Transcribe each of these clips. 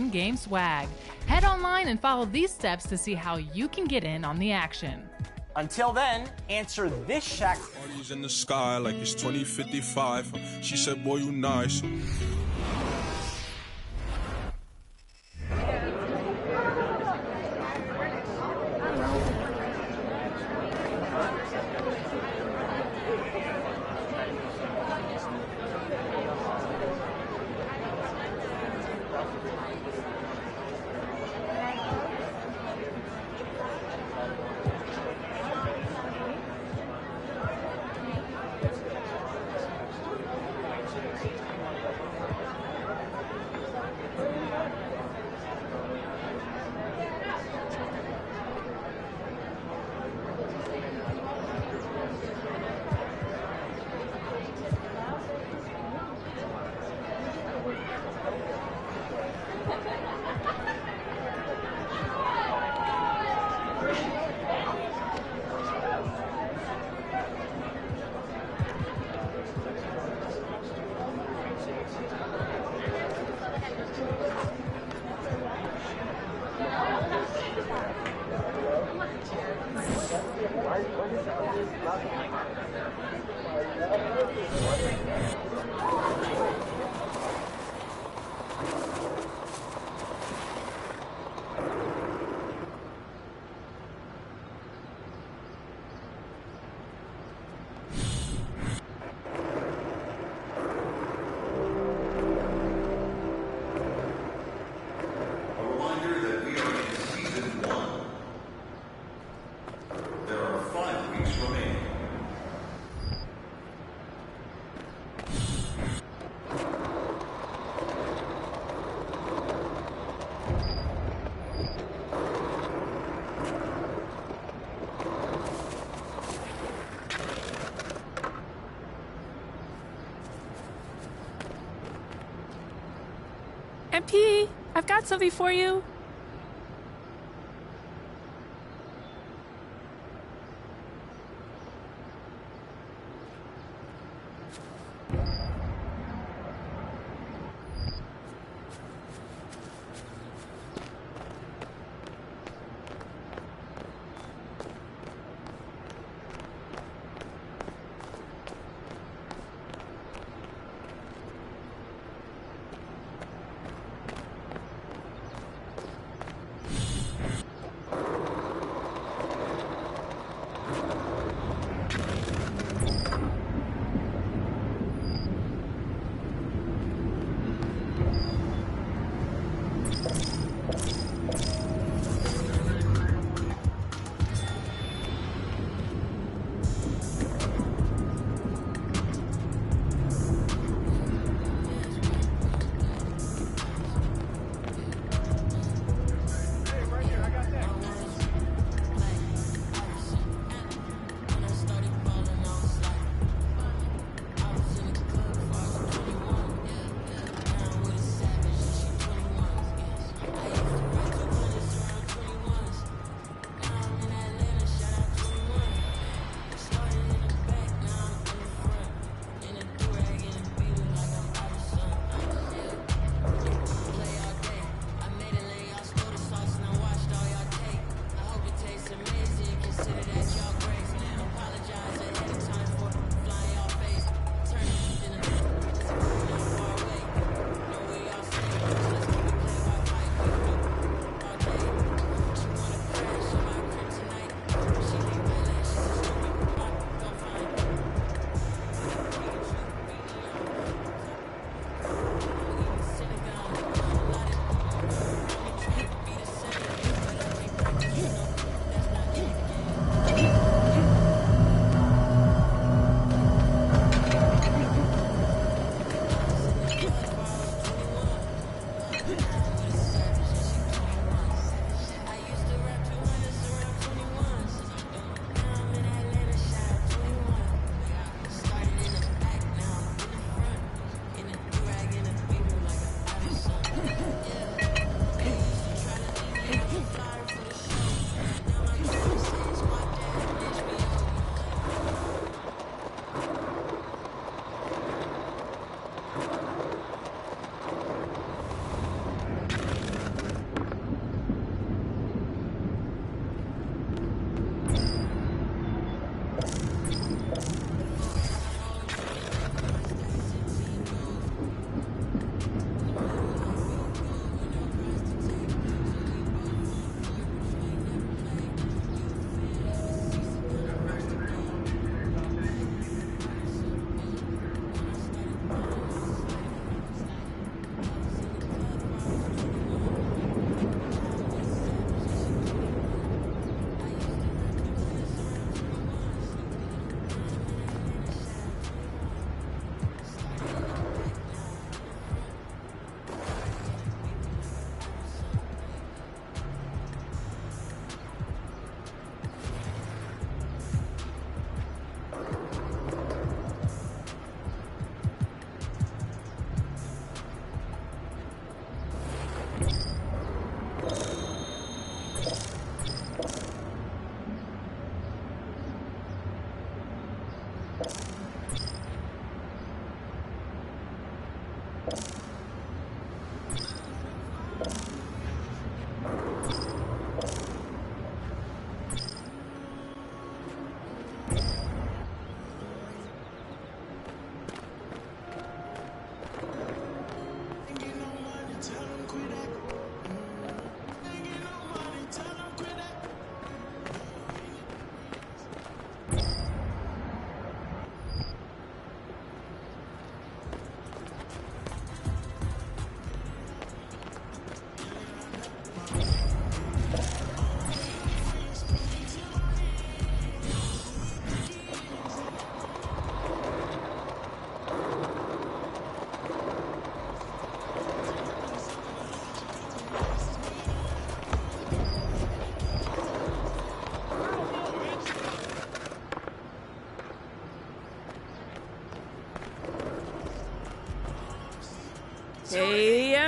fun game swag. Head online and follow these steps to see how you can get in on the action. Until then, answer this Shaq. Parties in the sky like it's 2055. She said, boy, you nice. MP, I've got something for you.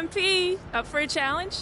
MP, up for a challenge?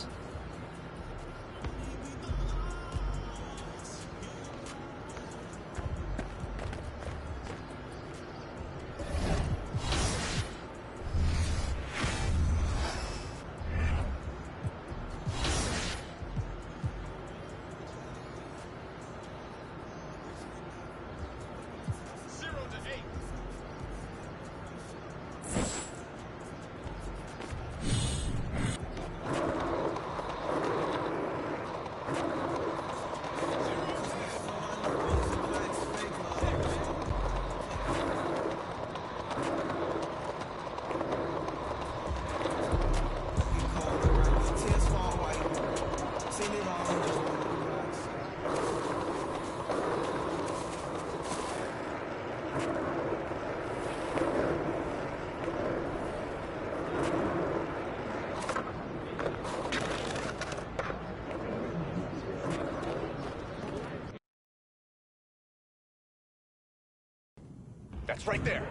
That's right there.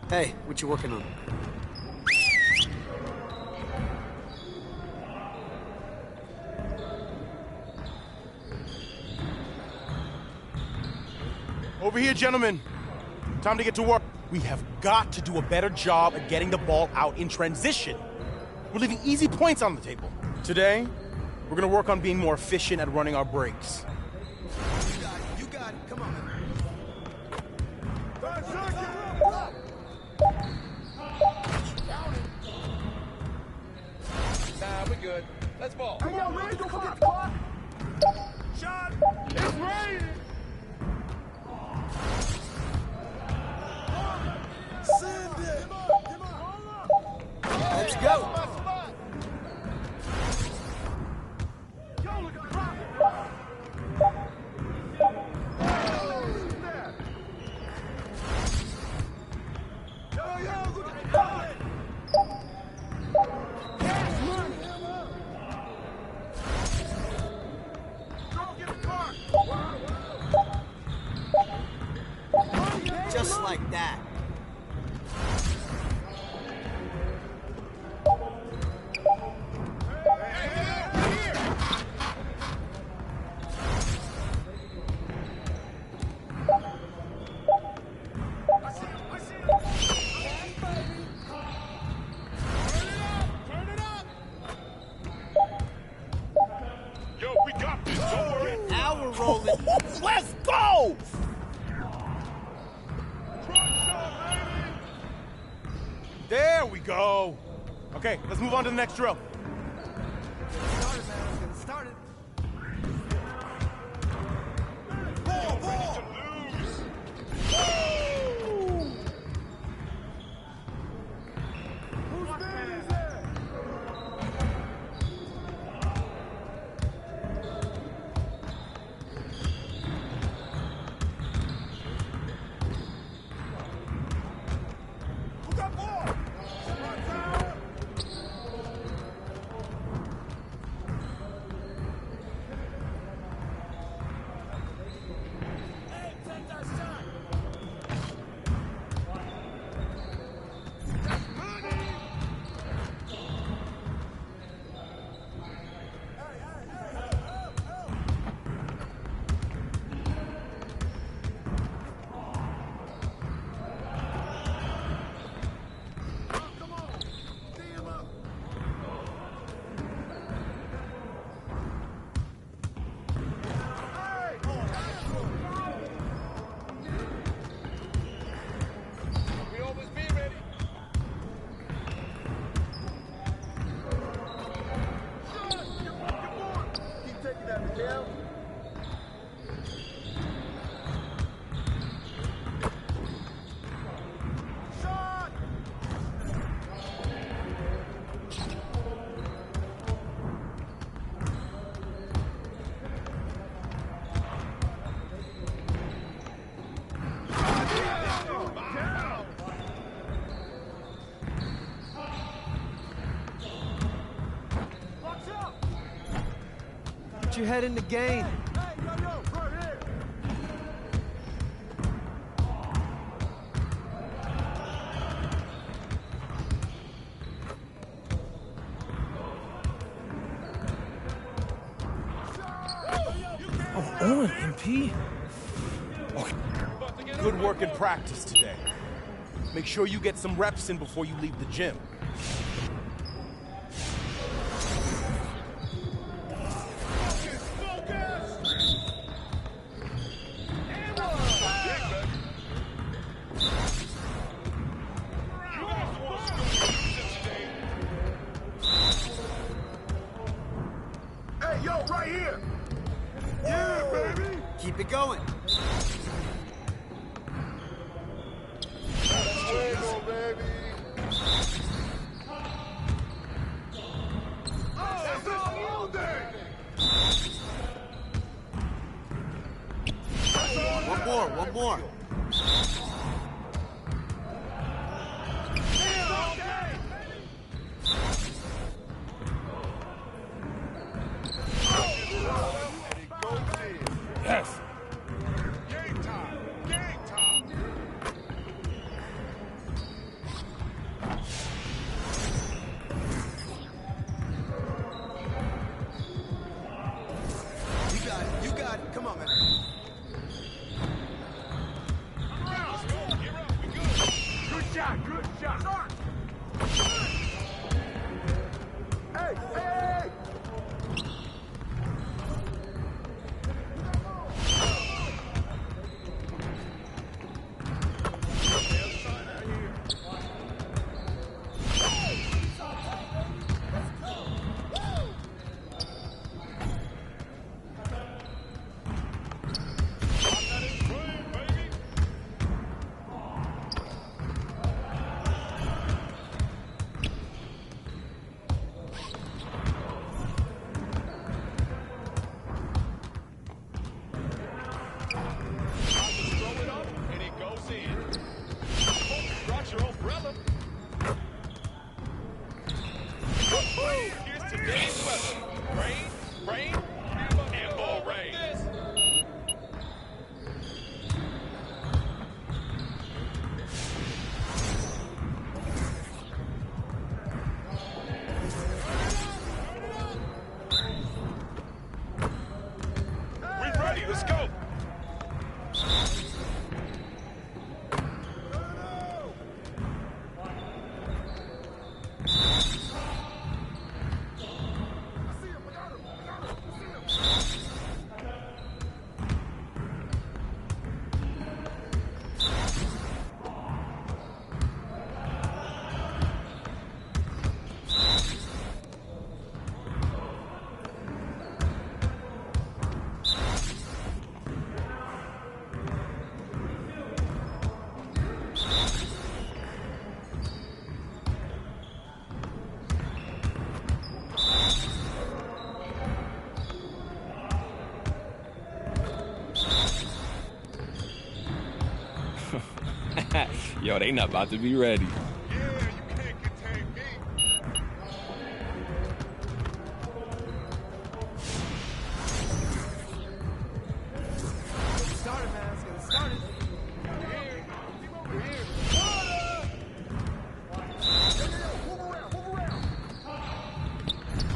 Hey, what you working on? Over here, gentlemen. Time to get to work. We have got to do a better job at getting the ball out in transition. We're leaving easy points on the table. Today, we're gonna work on being more efficient at running our breaks. You got it. Come on. Nah, we're good. Let's ball. Hey, yo, man, don't forget the clock. Shot! It's raining! Send it. Let's go. Just like that. Yo, we got this. Don't worry. Now we're rolling. Let's go! There we go. Okay, let's move on to the next drill. Get your head in the game. on, MP? Good work in practice today. Make sure you get some reps in before you leave the gym. Hey, yo, right here. Yeah, baby. Keep it going. One more. Yes. Game time. You got it. Come on, man. Good shot. Hey! Let's go. Yo, they not about to be ready. Yeah, you can't contain me. Started, man. Let's get it started. Move around.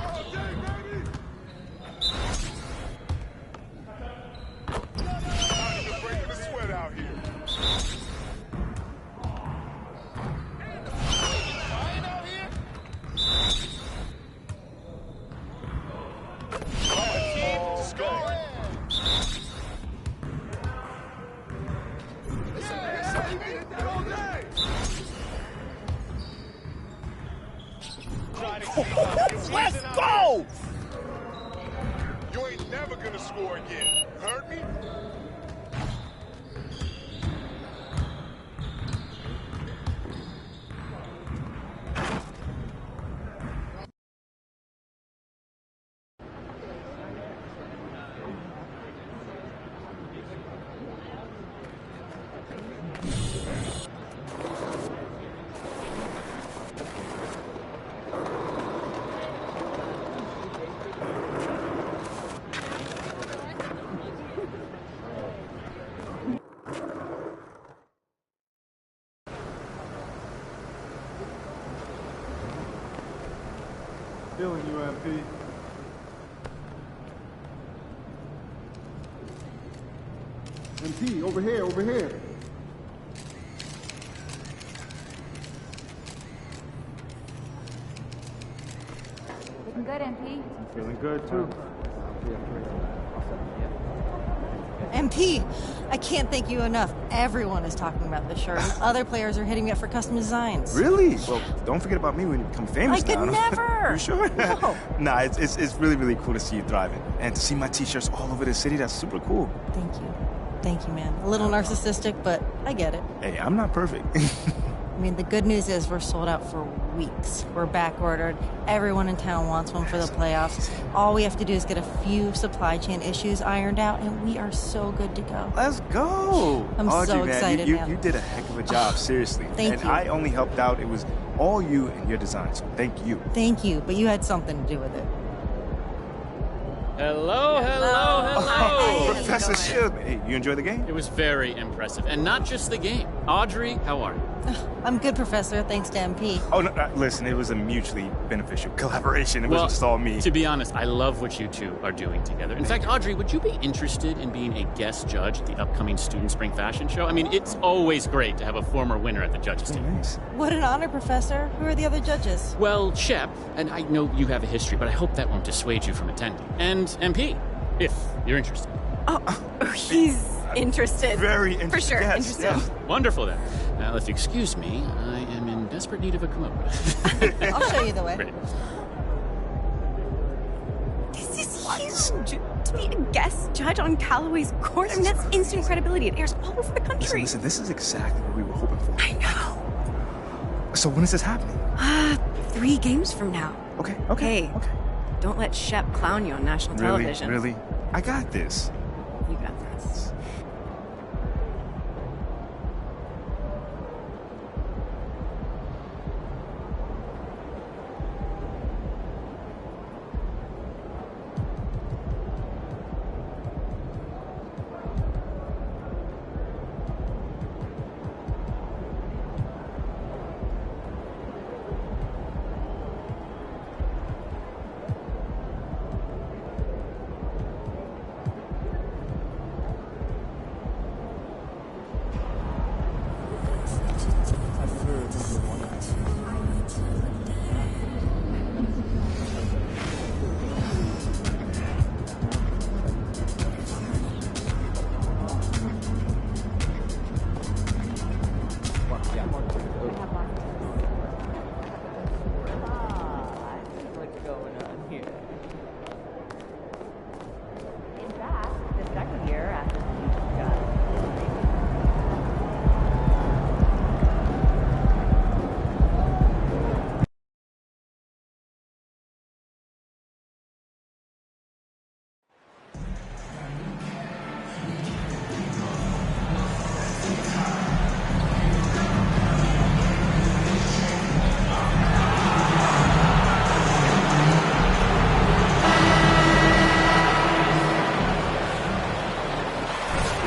Oh, dang, baby. Time to break the sweat out here. Let's go! You ain't never gonna score again. Heard me? Feeling you, MP. MP, over here, over here. Looking good, MP. I'm feeling good, too. MP, I can't thank you enough. Everyone is talking about this shirt. Other players are hitting me up for custom designs. Really? Well, don't forget about me when you become famous. I could never. You sure? No. Nah, it's really, really cool to see you thriving. And to see my t-shirts all over the city, that's super cool. Thank you. Thank you, man. A little narcissistic, but I get it. Hey, I'm not perfect. I mean, the good news is we're sold out for weeks. We're back ordered. Everyone in town wants one for the playoffs. All we have to do is get a few supply chain issues ironed out, and we are so good to go. Let's go. I'm Audrey, so excited, man. You did a heck of a job, seriously. Thank you. And I only helped out. It was all you and your design, so thank you. Thank you, but you had something to do with it. Hello. Hi. Professor Shield. Hey, you enjoy the game? It was very impressive. And not just the game. Audrey, how are you? I'm good, Professor, thanks to MP. Oh, no, listen, it was a mutually beneficial collaboration. It wasn't just all me. To be honest, I love what you two are doing together. In fact, Audrey, would you be interested in being a guest judge at the upcoming Student Spring Fashion Show? I mean, it's always great to have a former winner at the judges' table. Nice. What an honor, Professor. Who are the other judges? Well, Shep, and I know you have a history, but I hope that won't dissuade you from attending. And MP, if you're interested. Oh, he's interested. Very interested. For sure, yes, interested. yes. Wonderful, then. Now, if you excuse me, I am in desperate need of a commode. I'll show you the way. Great. This is huge. To be a guest judge on Callaway's court, I mean, that's instant credibility. It airs all over the country. Listen, this is exactly what we were hoping for. I know. So when is this happening? 3 games from now. Okay. Hey, don't let Shep clown you on national television. Really? I got this. You got this.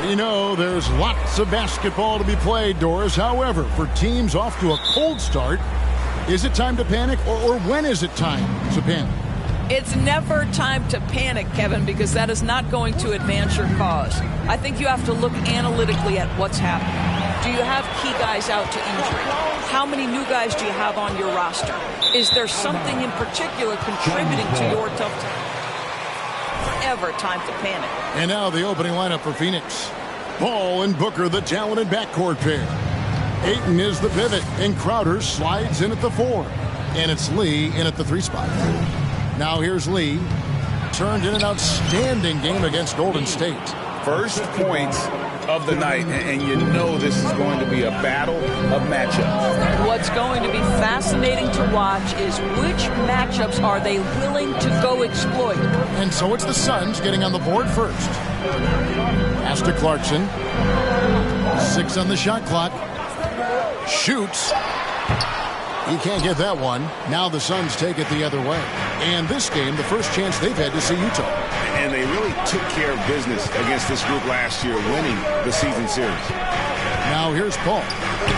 We know there's lots of basketball to be played, Doris. However, for teams off to a cold start, is it time to panic, or when is it time to panic? It's never time to panic, Kevin, because that is not going to advance your cause. I think you have to look analytically at what's happening. Do you have key guys out to injury? How many new guys do you have on your roster? Is there something in particular contributing to your tough time? Ever time to panic. And now the opening lineup for Phoenix. Ball and Booker, the talented backcourt pair. Ayton is the pivot, and Crowder slides in at the 4. And it's Lee in at the 3 spot. Now here's Lee. Turned in an outstanding game against Golden State. First points of the night, and you know this is going to be a battle of matchups. What's going to be fascinating to watch is which matchups are they willing to go exploit. And so it's the Suns getting on the board first. Pass to Clarkson. 6 on the shot clock. Shoots. He can't get that one. Now the Suns take it the other way. And this game, the first chance they've had to see Utah. And they really took care of business against this group last year, winning the season series. Now here's Paul.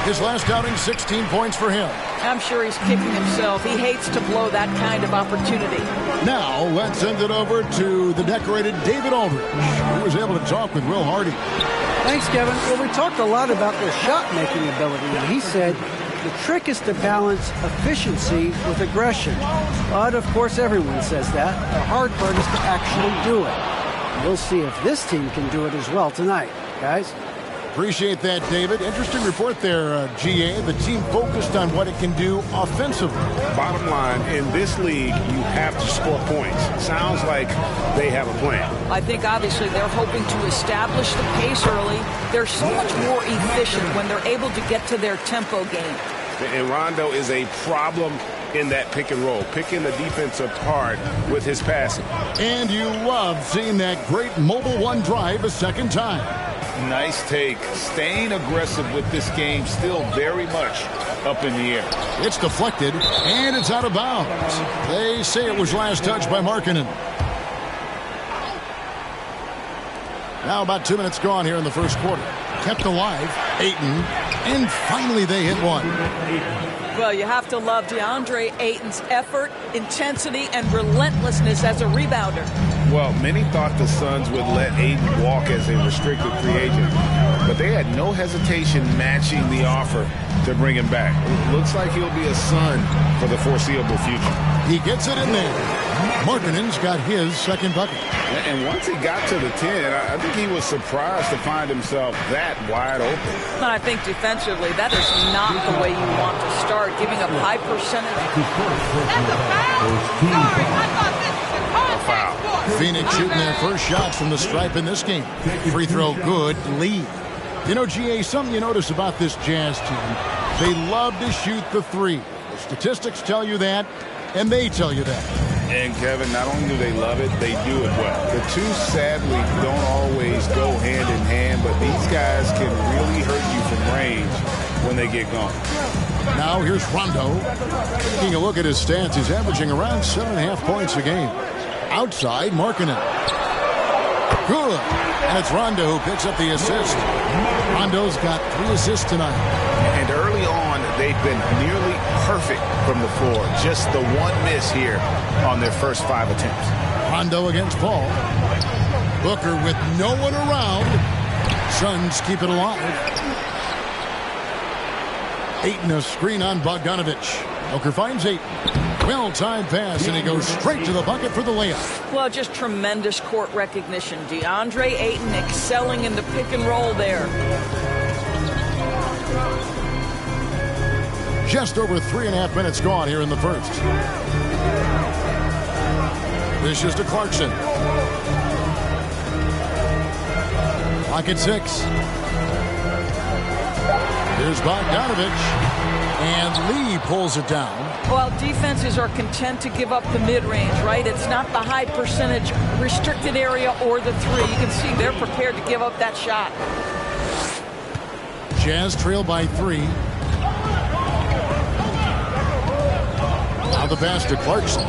His last outing, 16 points for him. I'm sure he's kicking himself. He hates to blow that kind of opportunity. Now let's send it over to the decorated David Aldridge, who was able to talk with Will Hardy. Thanks, Kevin. Well, we talked a lot about their shot-making ability, and he said the trick is to balance efficiency with aggression. But, of course, everyone says that. The hard part is to actually do it. We'll see if this team can do it as well tonight, guys. Appreciate that, David. Interesting report there, GA. The team focused on what it can do offensively. Bottom line, in this league, you have to score points. Sounds like they have a plan. I think obviously they're hoping to establish the pace early. They're so much more efficient when they're able to get to their tempo game. And Rondo is a problem in that pick and roll, picking the defense apart with his passing. And you love seeing that great mobile one drive a second time. Nice take. Staying aggressive with this game, still very much up in the air. It's deflected, and it's out of bounds. They say it was last touched by Markkanen. Now about 2 minutes gone here in the first quarter. Kept alive, Ayton, and finally they hit one. Well, you have to love DeAndre Ayton's effort, intensity, and relentlessness as a rebounder. Well, many thought the Suns would let Ayton walk as a restricted free agent, but they had no hesitation matching the offer to bring him back. It looks like he'll be a Sun for the foreseeable future. He gets it in there. Markkanen's got his second bucket. And once he got to the 10, I think he was surprised to find himself that wide open. I think defensively, that is not the way you want to start, giving up high percentage. That's a foul? Sorry, I thought this was a contact sport. Phoenix shooting their first shots from the stripe in this game. Free throw good, lead. You know, GA, something you notice about this Jazz team, they love to shoot the three. The statistics tell you that, and they tell you that. And, Kevin, not only do they love it, they do it well. The two, sadly, don't always go hand in hand, but these guys can really hurt you from range when they get going. Now here's Rondo. Taking a look at his stats, he's averaging around 7.5 points a game. Outside, Markkanen. Good. And it's Rondo who picks up the assist. Rondo's got 3 assists tonight. And early on, they've been nearly perfect from the floor. Just the one miss here on their first 5 attempts. Rondo against Paul. Booker with no one around. Suns keep it alive. Ayton a screen on Bogdanovich. Booker finds Ayton. Well-timed pass, and he goes straight to the bucket for the layup. Well, just tremendous court recognition. DeAndre Ayton excelling in the pick and roll there. Just over 3.5 minutes gone here in the first. This is to Clarkson. Clock at 6. Here's Bogdanovich. And Lee pulls it down. Well, defenses are content to give up the mid-range, right? It's not the high percentage restricted area or the three. You can see they're prepared to give up that shot. Jazz trail by 3. Now the pass to Clarkson.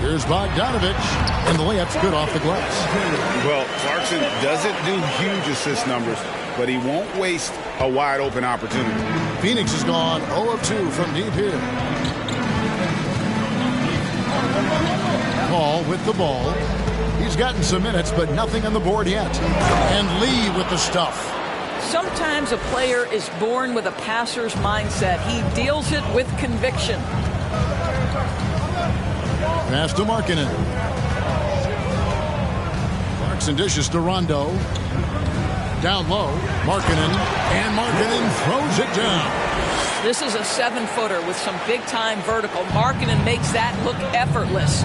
Here's Bogdanovich. And the layup's good off the glass. Well, Clarkson doesn't do huge assist numbers, but he won't waste a wide open opportunity. Phoenix has gone 0 of 2 from deep here. Paul with the ball. He's gotten some minutes, but nothing on the board yet. And Lee with the stuff. Sometimes a player is born with a passer's mindset. He deals it with conviction. Pass to Markkanen. Clarkson dishes to Rondo. Down low, Markkanen, and Markkanen throws it down. This is a 7-footer with some big-time vertical. Markkanen makes that look effortless.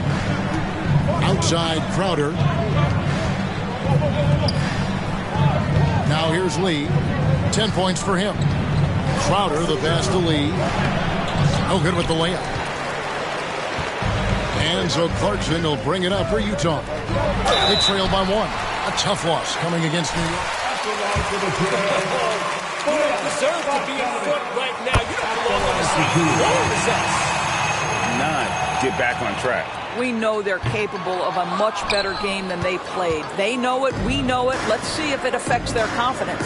Outside, Crowder. Now here's Lee. 10 points for him. Crowder, the pass to Lee. No good with the layup. And so Clarkson will bring it up for Utah. They trail by 1. A tough loss coming against New York. You don't deserve to be afoot right now. You don't belong on this team. None. Get back on track. We know they're capable of a much better game than they played. They know it. We know it. Let's see if it affects their confidence.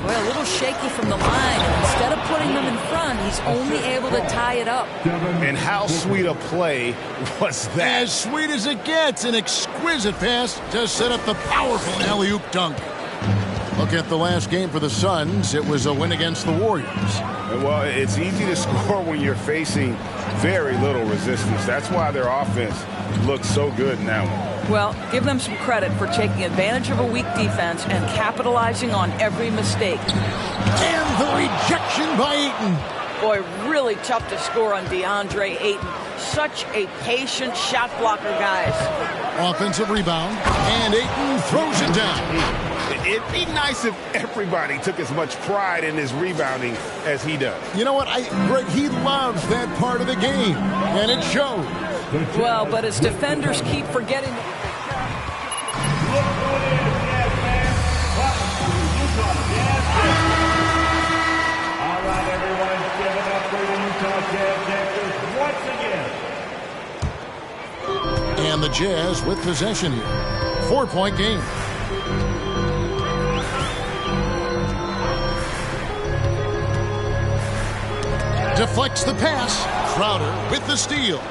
Boy, a little shaky from the line, and instead of putting them in front, he's only able to tie it up. And how sweet a play was that? As sweet as it gets, an exquisite pass to set up the powerful alley-oop dunk. Look at the last game for the Suns. It was a win against the Warriors. Well, it's easy to score when you're facing very little resistance. That's why their offense looks so good in that one. Well, give them some credit for taking advantage of a weak defense and capitalizing on every mistake. And the rejection by Ayton. Boy, really tough to score on DeAndre Ayton. Such a patient shot blocker, guys. Offensive rebound, and Ayton throws it down. It'd be nice if everybody took as much pride in his rebounding as he does. You know what, Greg, he loves that part of the game, and it shows. Well, but his defenders keep forgetting. All right, everyone, give it up for the Utah Jazz once again. And the Jazz with possession here. 4-point game. Deflects the pass. Crowder with the steal.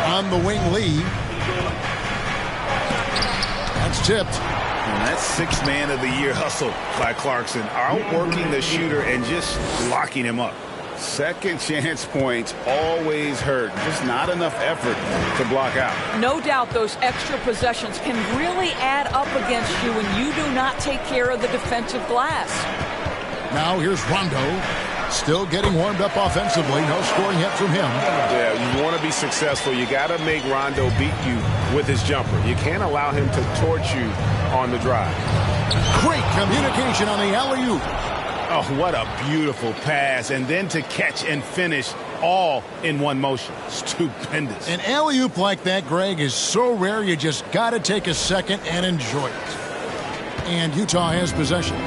On the wing, Lee. That's tipped. And that's sixth man of the year hustle by Clarkson. Outworking the shooter and just locking him up. Second chance points always hurt. Just not enough effort to block out. No doubt those extra possessions can really add up against you when you do not take care of the defensive glass. Now here's Rondo. Still getting warmed up offensively. No scoring yet from him. Yeah, you want to be successful. You got to make Rondo beat you with his jumper. You can't allow him to torch you on the drive. Great communication on the alley-oop. Oh, what a beautiful pass. And then to catch and finish all in one motion. Stupendous. An alley-oop like that, Greg, is so rare you just got to take a second and enjoy it. And Utah has possession.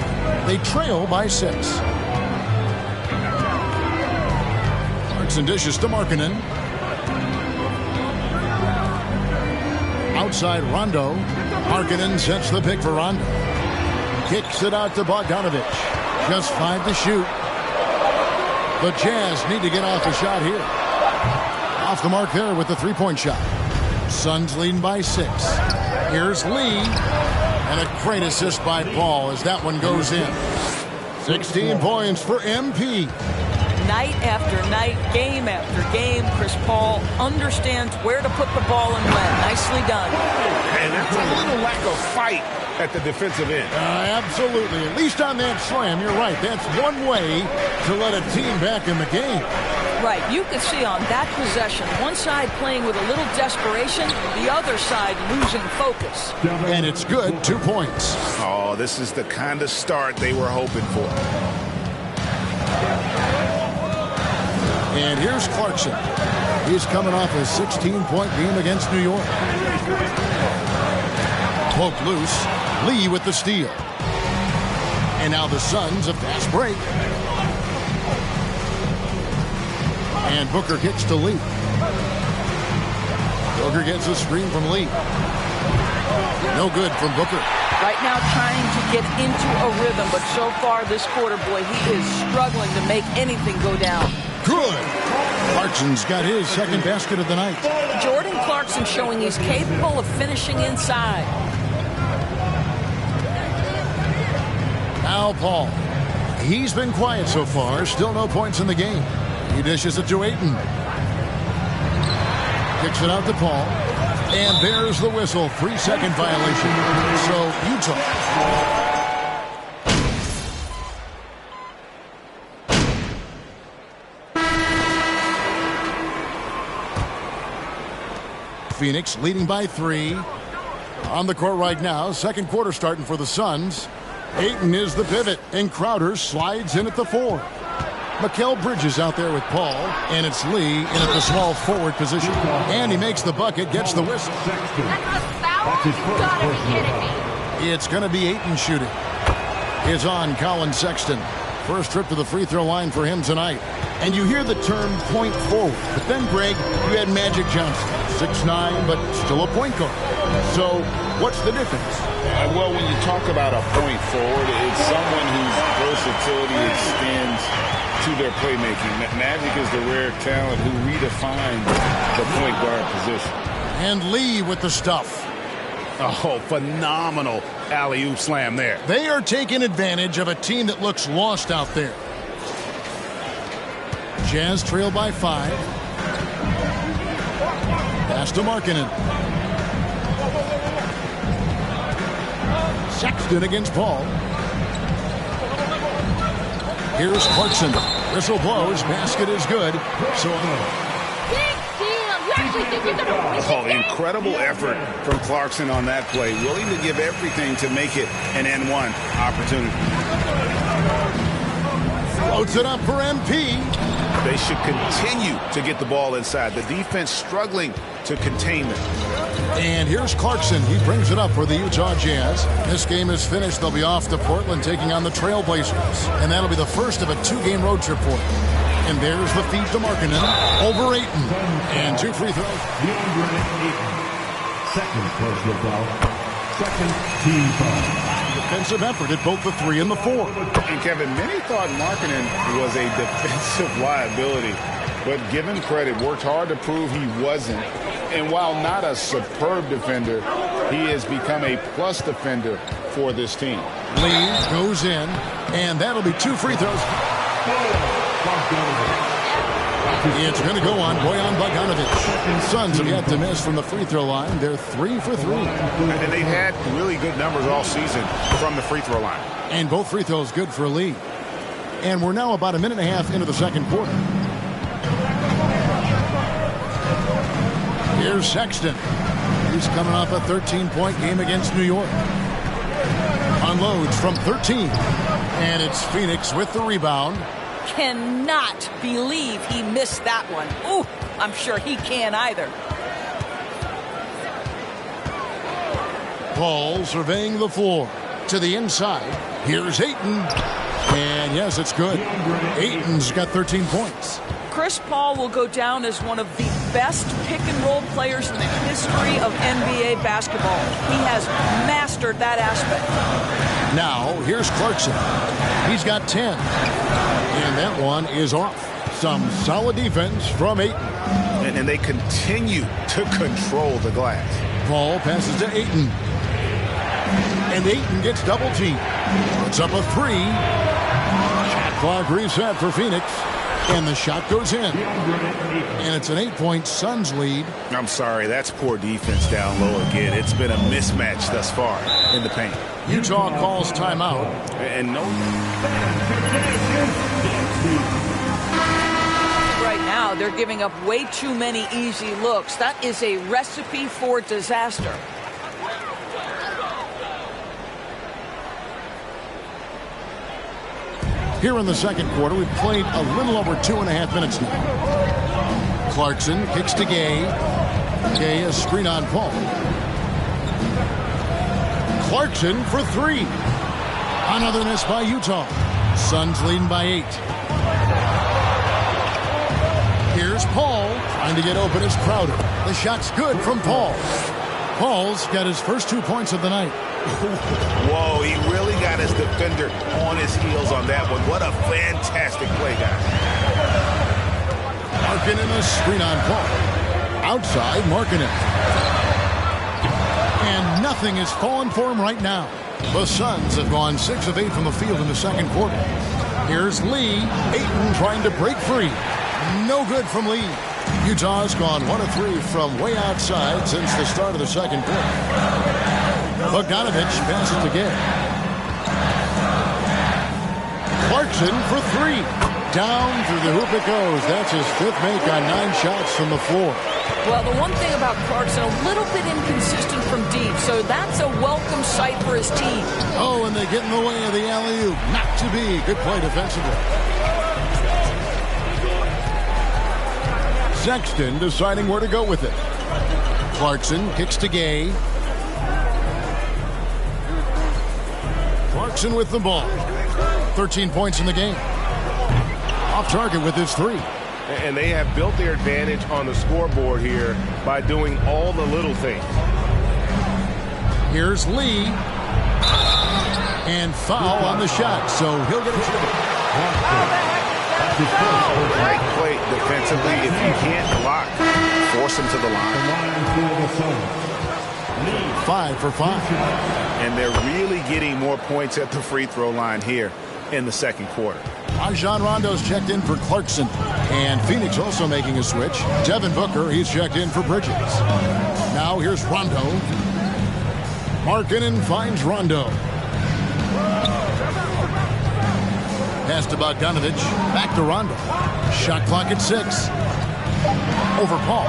They trail by 6. Clarkson dishes to Markkanen. Outside Rondo. Markkanen sets the pick for Rondo. Kicks it out to Bogdanovich. Just 5 to shoot. The Jazz need to get off a shot here. Off the mark there with the 3-point shot. Suns leading by 6. Here's Lee. And a great assist by Paul as that one goes in. 16 points for MP. Night after night, game after game, Chris Paul understands where to put the ball and when. Nicely done. And that's a little lack of fight at the defensive end. Absolutely. At least on that slam, you're right. That's one way to let a team back in the game. Right. You could see on that possession, one side playing with a little desperation, the other side losing focus. And it's good. 2 points. Oh, this is the kind of start they were hoping for. And here's Clarkson. He's coming off a 16-point game against New York. Poked loose. Lee with the steal. And now the Suns, a fast break. And Booker kicks to Lee. Booker gets a screen from Lee. No good from Booker. Right now trying to get into a rhythm, but so far this quarter, boy, he is struggling to make anything go down. Good. Clarkson's got his second basket of the night. Jordan Clarkson showing he's capable of finishing inside. Now Paul. He's been quiet so far. Still no points in the game. He dishes it to Ayton. Kicks it out to Paul. And there's the whistle. 3-second violation. So Utah. Phoenix leading by 3. On the court right now. Second quarter starting for the Suns. Ayton is the pivot. And Crowder slides in at the 4. Mikal Bridges out there with Paul, and it's Lee in at the small forward position. And he makes the bucket, gets the whistle. That's a foul? You gotta be kidding me. It's going to be Ayton shooting. It's on Colin Sexton. First trip to the free throw line for him tonight. And you hear the term point forward. But then, Greg, you had Magic Johnson. 6'9", but still a point guard. So what's the difference? Well, when you talk about a point forward, it's someone whose versatility extends to their playmaking. Magic is the rare talent who redefined the point guard position. And Lee with the stuff. Oh, phenomenal alley-oop slam there. They are taking advantage of a team that looks lost out there. Jazz trail by 5. Pass to Markkanen. Sexton against Paul. Here's Clarkson. Whistle blows. Basket is good. So oh, incredible effort from Clarkson on that play. Willing to give everything to make it an N1 opportunity. Floats it up for MP. They should continue to get the ball inside. The defense struggling to contain them. And here's Clarkson. He brings it up for the Utah Jazz. This game is finished. They'll be off to Portland taking on the Trailblazers. And that'll be the first of a 2-game road trip for them. And there's the feed to Markkanen over Ayton. And 2 free throws. Second personal foul. Second team foul. Defensive effort at both the 3 and the 4. And Kevin, many thought Markkanen was a defensive liability, but given credit, worked hard to prove he wasn't. And while not a superb defender, he has become a plus defender for this team. Lee goes in, and that'll be 2 free throws. It's going to go on Bojan Bogdanovic. Suns have yet to miss from the free throw line. They're 3 for 3. And they've had really good numbers all season from the free throw line. And both free throws good for Lee. And we're now about a minute and a half into the second quarter. Here's Sexton. He's coming off a 13-point game against New York. Unloads from 13. And it's Phoenix with the rebound. Cannot believe he missed that one. Ooh, I'm sure he can't either. Paul surveying the floor. To the inside. Here's Ayton. And yes, it's good. Ayton's got 13 points. Chris Paul will go down as one of the best pick-and-roll players in the history of NBA basketball. He has mastered that aspect. Now, here's Clarkson. He's got 10. And that one is off. Some solid defense from Ayton. And they continue to control the glass. Paul passes to Ayton. And Ayton gets double-teamed. It's up a 3. Shot clock reset for Phoenix. And the shot goes in. And it's an 8-point Suns lead. I'm sorry, that's poor defense down low again. It's been a mismatch thus far in the paint. Utah calls timeout. And no. Right now, they're giving up way too many easy looks. That is a recipe for disaster. Here in the second quarter, we've played a little over 2.5 minutes now. Clarkson kicks to Gay. Gay is screen on Paul. Clarkson for 3. Another miss by Utah. Suns leading by 8. Here's Paul trying to get open as Crowder. The shot's good from Paul. Paul's got his first 2 points of the night. Whoa, he really got his defender on his heels on that one. What a fantastic play, guys. Markkanen a screen on Paul. Outside, Markkanen. And nothing is falling for him right now. The Suns have gone 6 of 8 from the field in the second quarter. Here's Lee. Ayton trying to break free. No good from Lee. Utah's gone 1 of 3 from way outside since the start of the second quarter. Bogdanovic passes to Gay. Clarkson for 3. Down through the hoop it goes. That's his 5th make on 9 shots from the floor. Well, the one thing about Clarkson, a little bit inconsistent from deep, so that's a welcome sight for his team. Oh, and they get in the way of the alley-oop. Not to be. Good play defensively. Sexton deciding where to go with it. Clarkson kicks to Gay. Clarkson with the ball. 13 points in the game. Off target with his 3. And they have built their advantage on the scoreboard here by doing all the little things. Here's Lee. And foul on the shot, so he'll get a triple. Great play defensively. If you can't block, force him to the line. 5 for 5. And they're really getting more points at the free throw line here in the second quarter. Rajon Rondo's checked in for Clarkson. And Phoenix also making a switch. Devin Booker, he's checked in for Bridges. Now here's Rondo. Markkanen finds Rondo. Pass to Bogdanovich. Back to Rondo. Shot clock at 6. Over Paul.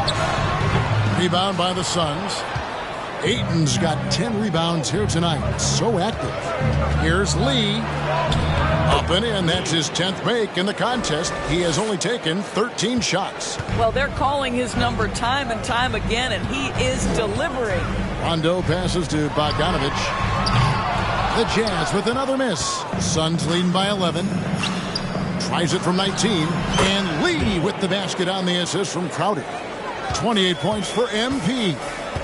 Rebound by the Suns. Ayton's got 10 rebounds here tonight. So active. Here's Lee. Up and in. That's his 10th make in the contest. He has only taken 13 shots. Well, they're calling his number time and time again, and he is delivering. Rondo passes to Bogdanovich. The Jazz with another miss. Suns leading by 11. Tries it from 19. And Lee with the basket on the assist from Crowder. 28 points for MP.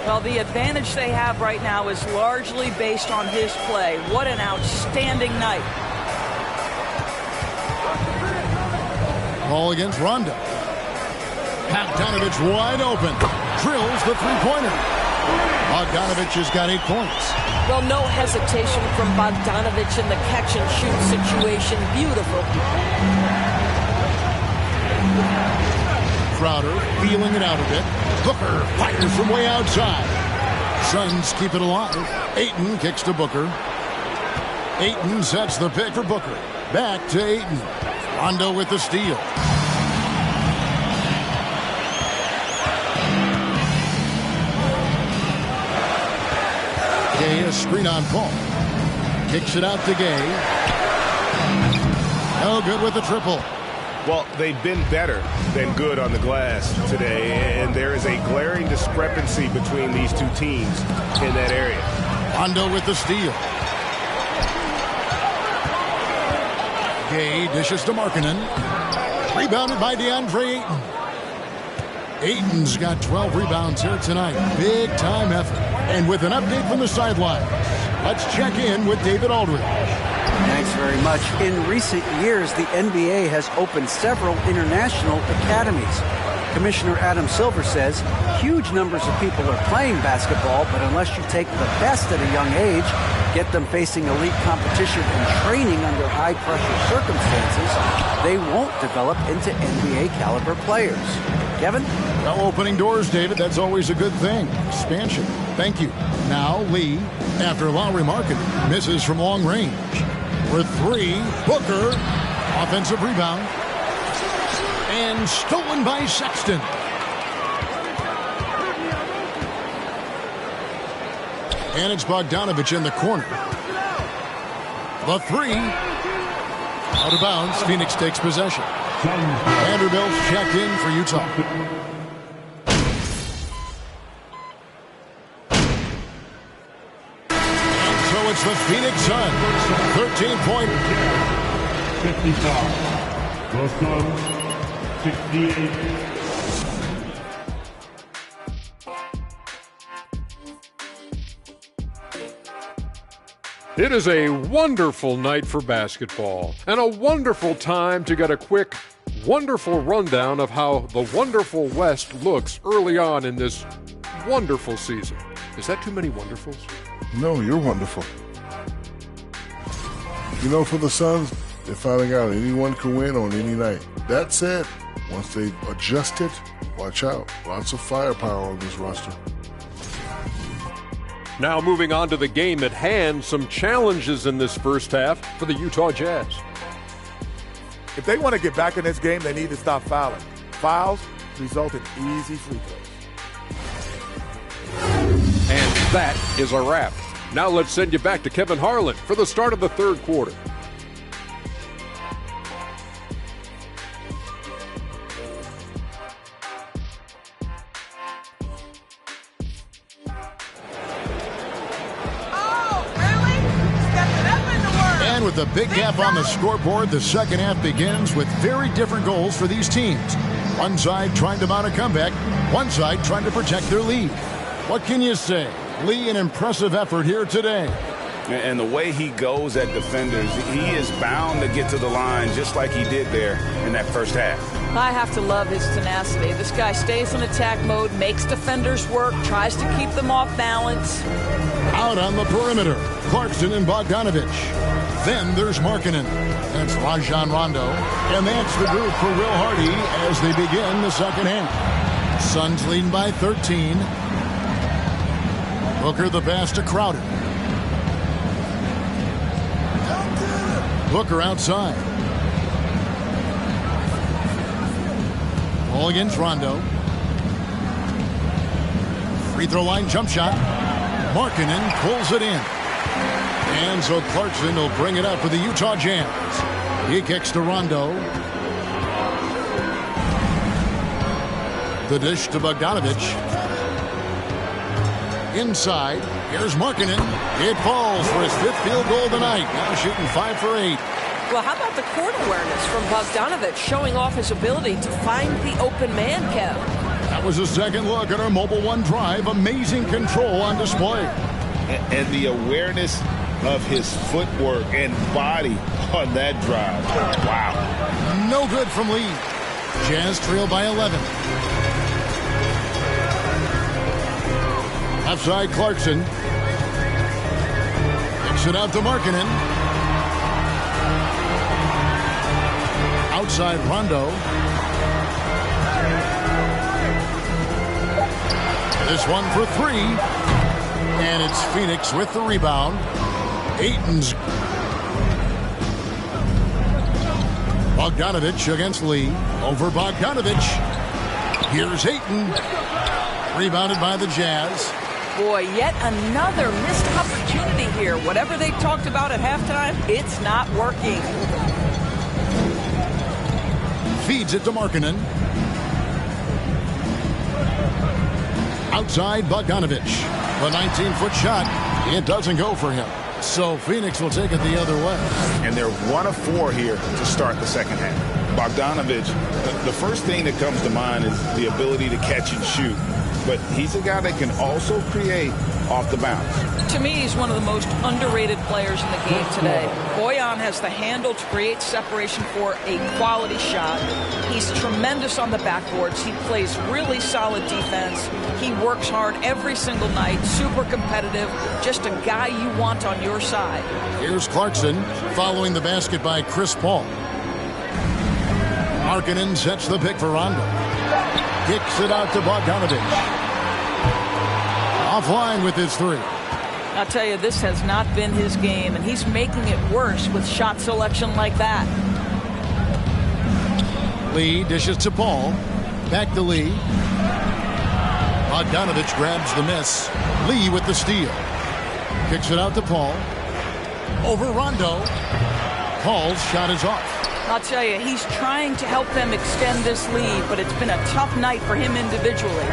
Well, the advantage they have right now is largely based on his play. What an outstanding night. Ball against Rondo. Bogdanovich wide open. Drills the three-pointer. Bogdanovich has got 8 points. Well, no hesitation from Bogdanovich in the catch-and-shoot situation. Beautiful. Crowder feeling it out a bit. Booker fires from way outside. Suns keep it alive. Ayton kicks to Booker. Ayton sets the pick for Booker. Back to Ayton. Rondo with the steal. Gay a screen on Paul. Kicks it out to Gay. No good with the triple. Well, they've been better than good on the glass today, and there is a glaring discrepancy between these two teams in that area. Rondo with the steal. Gay dishes to Markkanen. Rebounded by DeAndre Ayton. Ayton's got 12 rebounds here tonight. Big time effort. And with an update from the sideline, let's check in with David Aldridge. Thanks very much. In recent years, the NBA has opened several international academies. Commissioner Adam Silver says huge numbers of people are playing basketball, but unless you take the best at a young age, get them facing elite competition and training under high-pressure circumstances, they won't develop into NBA-caliber players. Kevin? Well, opening doors, David, that's always a good thing. Expansion. Thank you. Now, Lee, after Lowry Markkanen misses from long range. For 3, Booker. Offensive rebound. And stolen by Sexton. And it's Bogdanovich in the corner. The 3. Out of bounds. Phoenix takes possession. Vanderbilt checked in for Utah. And so it's the Phoenix Suns. 13-point. 55. The Suns, 68. It is a wonderful night for basketball and a wonderful time to get a quick, wonderful rundown of how the wonderful West looks early on in this wonderful season. Is that too many wonderfuls? No, you're wonderful. You know, for the Suns, they finally got anyone can win on any night. That said, once they adjust it, watch out. Lots of firepower on this roster. Now moving on to the game at hand, some challenges in this first half for the Utah Jazz. If they want to get back in this game, they need to stop fouling. Fouls result in easy free throws. And that is a wrap. Now let's send you back to Kevin Harlan for the start of the third quarter. And with a big gap on the scoreboard, the second half begins with very different goals for these teams. One side trying to mount a comeback, one side trying to protect their lead. What can you say? Lee, an impressive effort here today. And the way he goes at defenders, he is bound to get to the line just like he did there in that first half. I have to love his tenacity. This guy stays in attack mode, makes defenders work, tries to keep them off balance. Out on the perimeter, Clarkson and Bogdanovich. Then there's Markkanen. That's Rajon Rondo. And that's the group for Will Hardy as they begin the second half. Suns leading by 13. Booker the pass to Crowder. Booker outside. Ball against Rondo. Free throw line jump shot. Markkanen pulls it in. And so Clarkson will bring it up for the Utah Jazz. He kicks to Rondo. The dish to Bogdanovich. Inside. Here's Markkanen. It falls for his 5th field goal of the night. Now shooting 5 for 8. Well, how about the court awareness from Bogdanovich, showing off his ability to find the open man, Kev? That was a second look at our Mobile One drive. Amazing control on display. And the awareness of his footwork and body on that drive. Wow. No good from Lee. Jazz trail by 11. Outside Clarkson. Kicks it out to Markkanen. Outside Rondo. This one for 3. And it's Phoenix with the rebound. Ayton's. Bogdanovich against Lee. Over Bogdanovich. Here's Ayton. Rebounded by the Jazz. Boy, yet another missed opportunity here. Whatever they talked about at halftime, it's not working. Feeds it to Markkanen. Outside Bogdanovich. The 19-foot shot. It doesn't go for him. So Phoenix will take it the other way. And they're 1 of 4 here to start the second half. Bogdanovich, the first thing that comes to mind is the ability to catch and shoot. But he's a guy that can also create off the bounce. To me, he's one of the most underrated players in the game today. Bojan has the handle to create separation for a quality shot. He's tremendous on the backboards. He plays really solid defense. He works hard every single night, super competitive, just a guy you want on your side. Here's Clarkson following the basket by Chris Paul. Markkanen sets the pick for Rondo. Kicks it out to Bogdanovich. Offline with his 3. I'll tell you, this has not been his game, and he's making it worse with shot selection like that. Lee dishes to Paul. Back to Lee. Bogdanovich grabs the miss. Lee with the steal. Kicks it out to Paul. Over Rondo. Paul's shot is off. I'll tell you, he's trying to help them extend this lead, but it's been a tough night for him individually.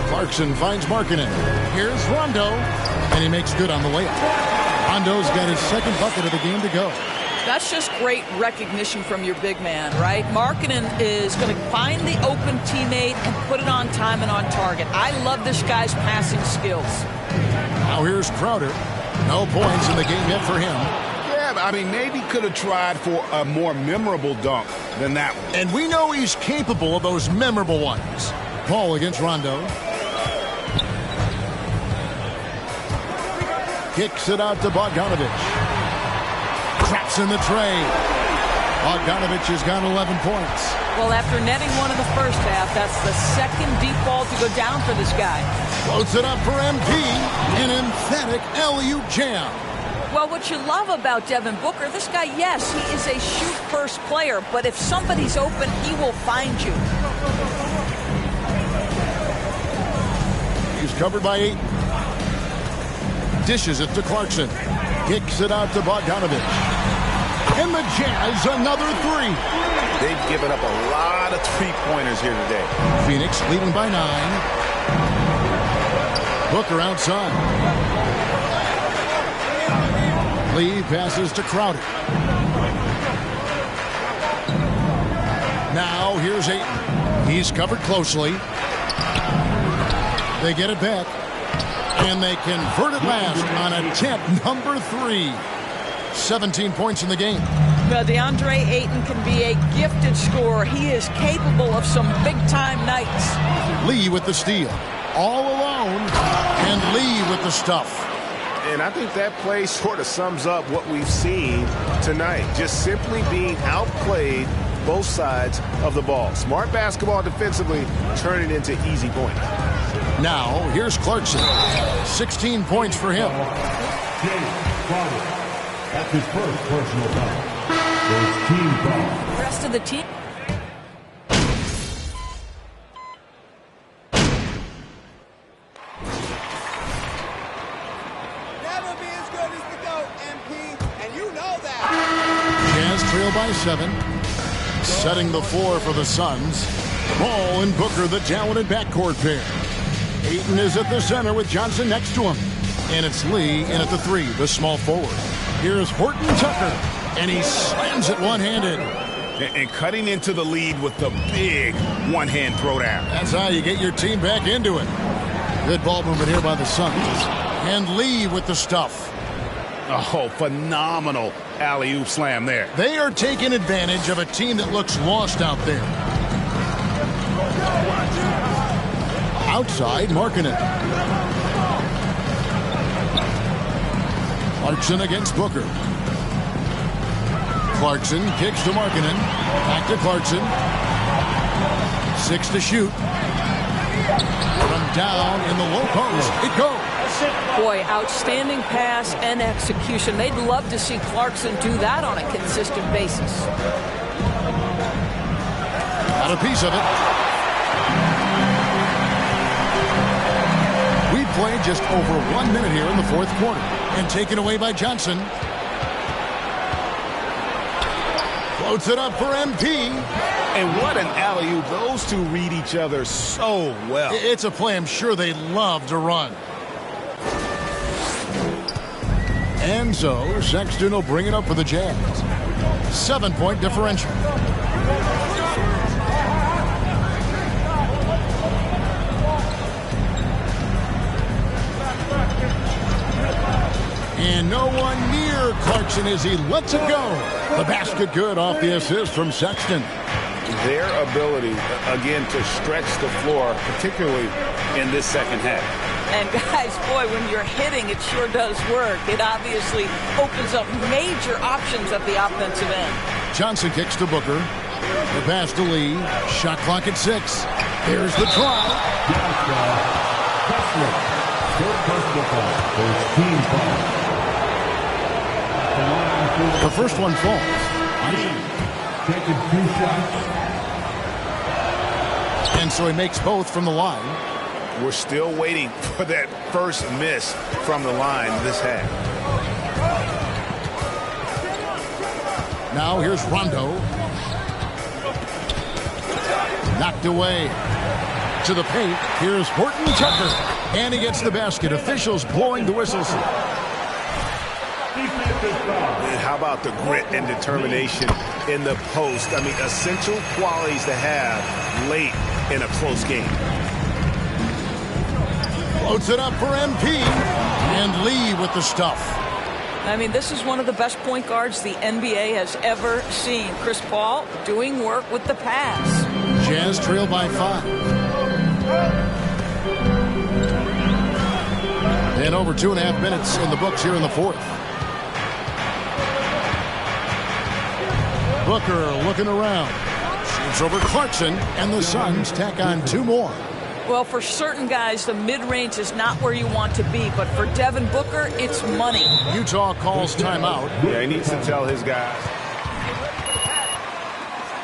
Clarkson finds Markkanen. Here's Rondo, and he makes good on the layup. Rondo's got his second bucket of the game to go. That's just great recognition from your big man, right? Markkanen is going to find the open teammate and put it on time and on target. I love this guy's passing skills. Now here's Crowder. No points in the game yet for him. I mean, maybe could have tried for a more memorable dunk than that one. And we know he's capable of those memorable ones. Paul against Rondo. Kicks it out to Bogdanovich. Traps in the tray. Bogdanovich has got 11 points. Well, after netting one in the first half, that's the second deep ball to go down for this guy. Floats it up for MP. An emphatic LU jam. Well, what you love about Devin Booker, this guy, yes, he is a shoot-first player, but if somebody's open, he will find you. He's covered by 8. Dishes it to Clarkson. Kicks it out to Bogdanovich. And the Jazz, another 3. They've given up a lot of three-pointers here today. Phoenix leading by 9. Booker outside. Lee passes to Crowder. Now here's Ayton. He's covered closely. They get it back. And they convert it last on attempt number 3. 17 points in the game. Well, DeAndre Ayton can be a gifted scorer. He is capable of some big-time nights. Lee with the steal. All alone. And Lee with the stuff. And I think that play sort of sums up what we've seen tonight. Just simply being outplayed both sides of the ball. Smart basketball defensively, turning into easy points. Now, here's Clarkson. 16 points for him. That's his first personal foul. First team foul. The rest of the team. Never be as good as the GOAT, MP, and you know that. Jazz trail by 7. Setting the floor for the Suns. Ball and Booker, the talented backcourt pair. Ayton is at the center with Johnson next to him. And it's Lee in at the 3, the small forward. Here's Horton Tucker, and he slams it one-handed. And cutting into the lead with the big one-hand throwdown. That's how you get your team back into it. Good ball movement here by the Suns. And Lee with the stuff. Oh, phenomenal alley-oop slam there. They are taking advantage of a team that looks lost out there. Outside, Markkanen. Clarkson against Booker. Clarkson kicks to Markkanen. Back to Clarkson. 6 to shoot. From down in the low post. It goes. Boy, outstanding pass and execution. They'd love to see Clarkson do that on a consistent basis. Got a piece of it. We played just over 1 minute here in the fourth quarter. And taken away by Johnson. Floats it up for MP. And what an alley-oop. Those two read each other so well. It's a play I'm sure they love to run. And so Sexton will bring it up for the Jazz. 7-point differential. And no one near Clarkson as he lets it go. The basket good off the assist from Sexton. Their ability, again, to stretch the floor, particularly in this second half. And guys, boy, when you're hitting, it sure does work. It obviously opens up major options at the offensive end. Johnson kicks to Booker. The pass to Lee. Shot clock at 6. Here's the try. Third personal foul. First team foul. The first one falls. Taking 2 shots. And so he makes both from the line. We're still waiting for that first miss from the line this half. Now here's Rondo. Knocked away to the paint. Here's Horton Tucker. And he gets the basket. Officials blowing the whistles. How about the grit and determination in the post? I mean, essential qualities to have late in a close game. Floats it up for MP. And Lee with the stuff. I mean, this is one of the best point guards the NBA has ever seen. Chris Paul doing work with the pass. Jazz trail by 5. And over 2.5 minutes in the books here in the fourth. Booker looking around. Shoots over Clarkson, and the Suns tack on 2 more. Well, for certain guys, the mid-range is not where you want to be, but for Devin Booker, it's money. Utah calls timeout. Yeah, he needs to tell his guys.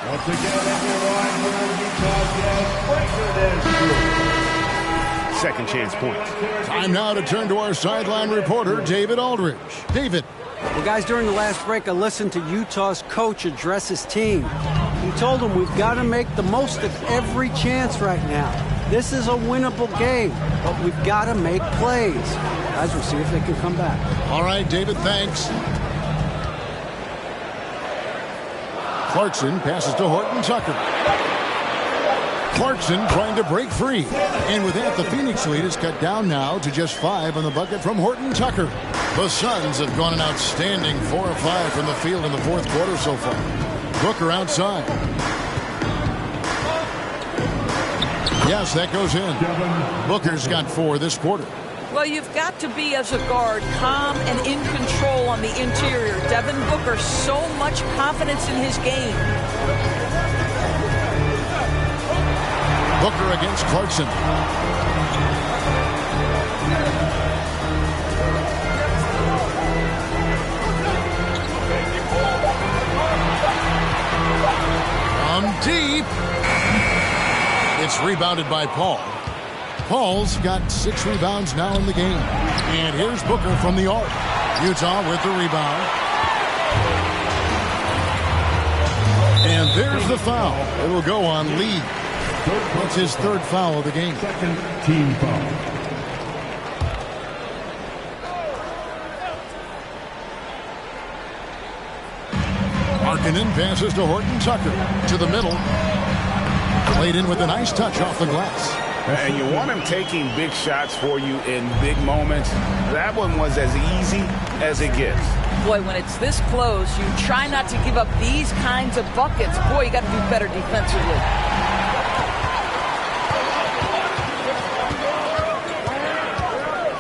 Once again, everyone, Utah Jazz breaker this. Second chance points. Time now to turn to our sideline reporter, David Aldridge. David. Well, guys, during the last break, I listened to Utah's coach address his team. He told them we've got to make the most of every chance right now. This is a winnable game, but we've got to make plays. Guys, we'll see if they can come back. All right, David, thanks. Clarkson passes to Horton Tucker. Clarkson trying to break free. And with that, the Phoenix lead is cut down now to just 5 on the bucket from Horton Tucker. The Suns have gone an outstanding 4 of 5 from the field in the fourth quarter so far. Booker outside. Yes, that goes in. Booker's got 4 this quarter. Well, you've got to be, as a guard, calm and in control on the interior. Devin Booker, so much confidence in his game. Booker against Clarkson. Deep. It's rebounded by Paul. Paul's got 6 rebounds now in the game. And here's Booker from the arc. Utah with the rebound. And there's the foul. It'll go on Lee. That's his 3rd foul of the game. Second team foul. Markkanen passes to Horton Tucker. To the middle. Played in with a nice touch off the glass. And you want him taking big shots for you in big moments. That one was as easy as it gets. Boy, when it's this close, you try not to give up these kinds of buckets. Boy, you got to do better defensively.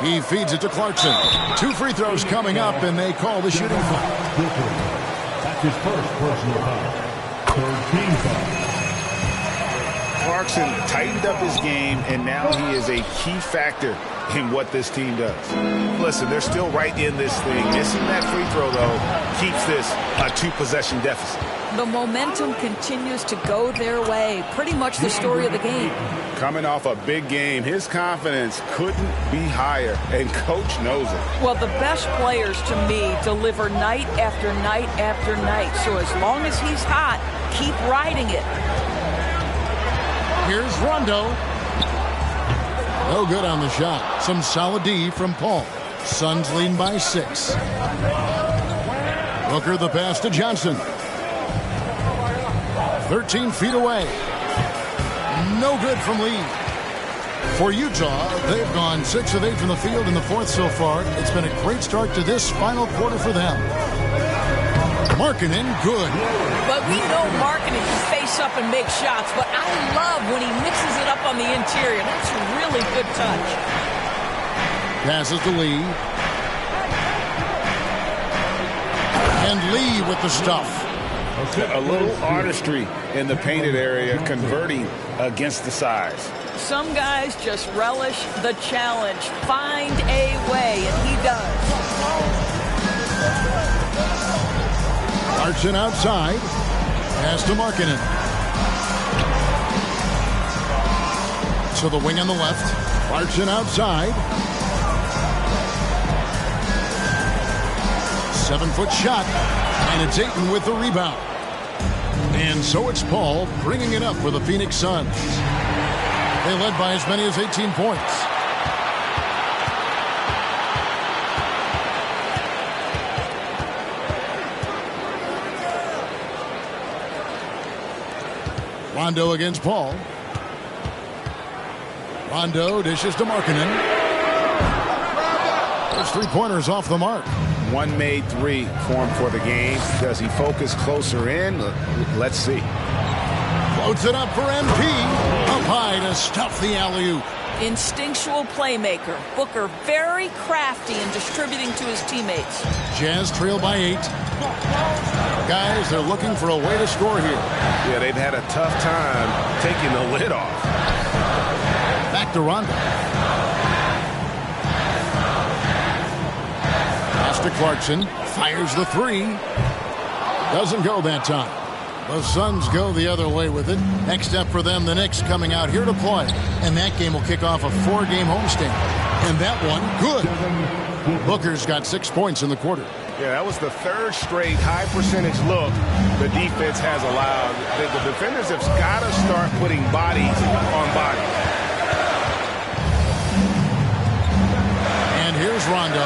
He feeds it to Clarkson. 2 free throws coming up, and they call the shooting foul. That's his first personal foul. 3rd team foul. Clarkson tightened up his game, and now he is a key factor in what this team does. Listen, they're still right in this thing. Missing that free throw, though, keeps this a 2-possession deficit. The momentum continues to go their way. Pretty much the story of the game. Coming off a big game, his confidence couldn't be higher, and Coach knows it. Well, the best players, to me, deliver night after night after night. So as long as he's hot, keep riding it. Here's Rondo. No good on the shot. Some solid D from Paul. Suns leading by 6. Booker the pass to Johnson. 13 feet away. No good from Lee. For Utah, they've gone 6 of 8 from the field in the fourth so far. It's been a great start to this final quarter for them. Markkanen, good. But we know Markkanen can face up and make shots, but I love when he mixes it up on the interior. That's a really good touch. Passes to Lee. And Lee with the stuff. A little artistry in the painted area, converting against the size. Some guys just relish the challenge. Find a way, and he does. Clarkson outside. Pass to Markkanen. To the wing on the left. Clarkson outside. 7-foot shot. And it's Ayton with the rebound. And so it's Paul bringing it up for the Phoenix Suns. They led by as many as 18 points. Rondo against Paul. Rondo dishes to Markkanen. Those 3-pointers off the mark. 1 made 3 for him for the game. Does he focus closer in? Let's see. Floats it up for MP. Up high to stuff the alley-oop. Instinctual playmaker. Booker very crafty in distributing to his teammates. Jazz trail by 8. Guys, they're looking for a way to score here. Yeah, they've had a tough time taking the lid off. Back to Rondo. Pass to Clarkson. Fires the 3. Doesn't go that time. The Suns go the other way with it. Next step for them, the Knicks coming out here to play. And that game will kick off a 4-game homestand. And that one, good. Booker's got 6 points in the quarter. Yeah, that was the 3rd straight high-percentage look the defense has allowed. The defenders have got to start putting bodies on bodies. And here's Rondo.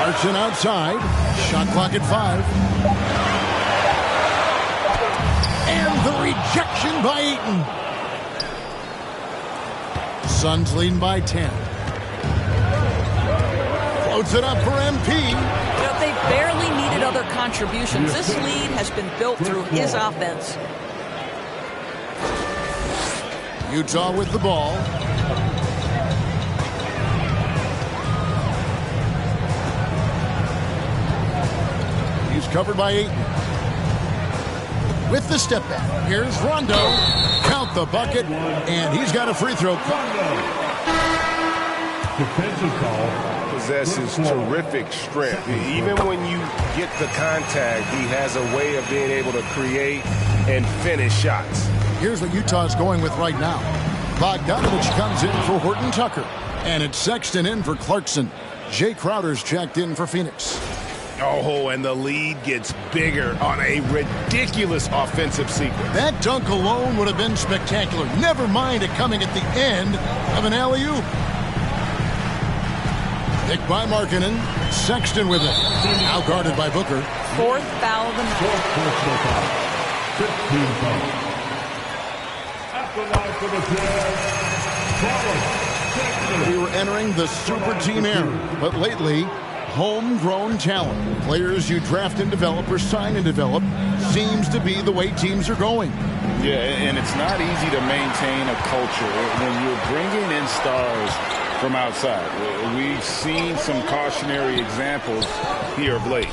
Clarkson outside. Shot clock at 5. And the rejection by Ayton. Suns leading by 10. Floats it up for MP. They barely needed other contributions. This lead has been built through his offense. Utah with the ball. He's covered by Ayton. With the step back. Here's Rondo. Count the bucket. And he's got a free throw. Defensive call. Possesses terrific strength. Even when you get the contact, he has a way of being able to create and finish shots. Here's what Utah's going with right now. Bogdanovich comes in for Horton Tucker. And it's Sexton in for Clarkson. Jay Crowder's checked in for Phoenix. Oh, and the lead gets bigger on a ridiculous offensive sequence. That dunk alone would have been spectacular. Never mind it coming at the end of an alley-oop. Picked by Markkanen. Sexton with it. Now guarded by Booker. Fourth foul of the night. Fourth personal foul. 15 fouls. After that for the Jazz. We were entering the super team era, but lately, homegrown talent, players you draft and develop or sign and develop, seems to be the way teams are going. Yeah, and it's not easy to maintain a culture when you're bringing in stars from outside. We've seen some cautionary examples here of late.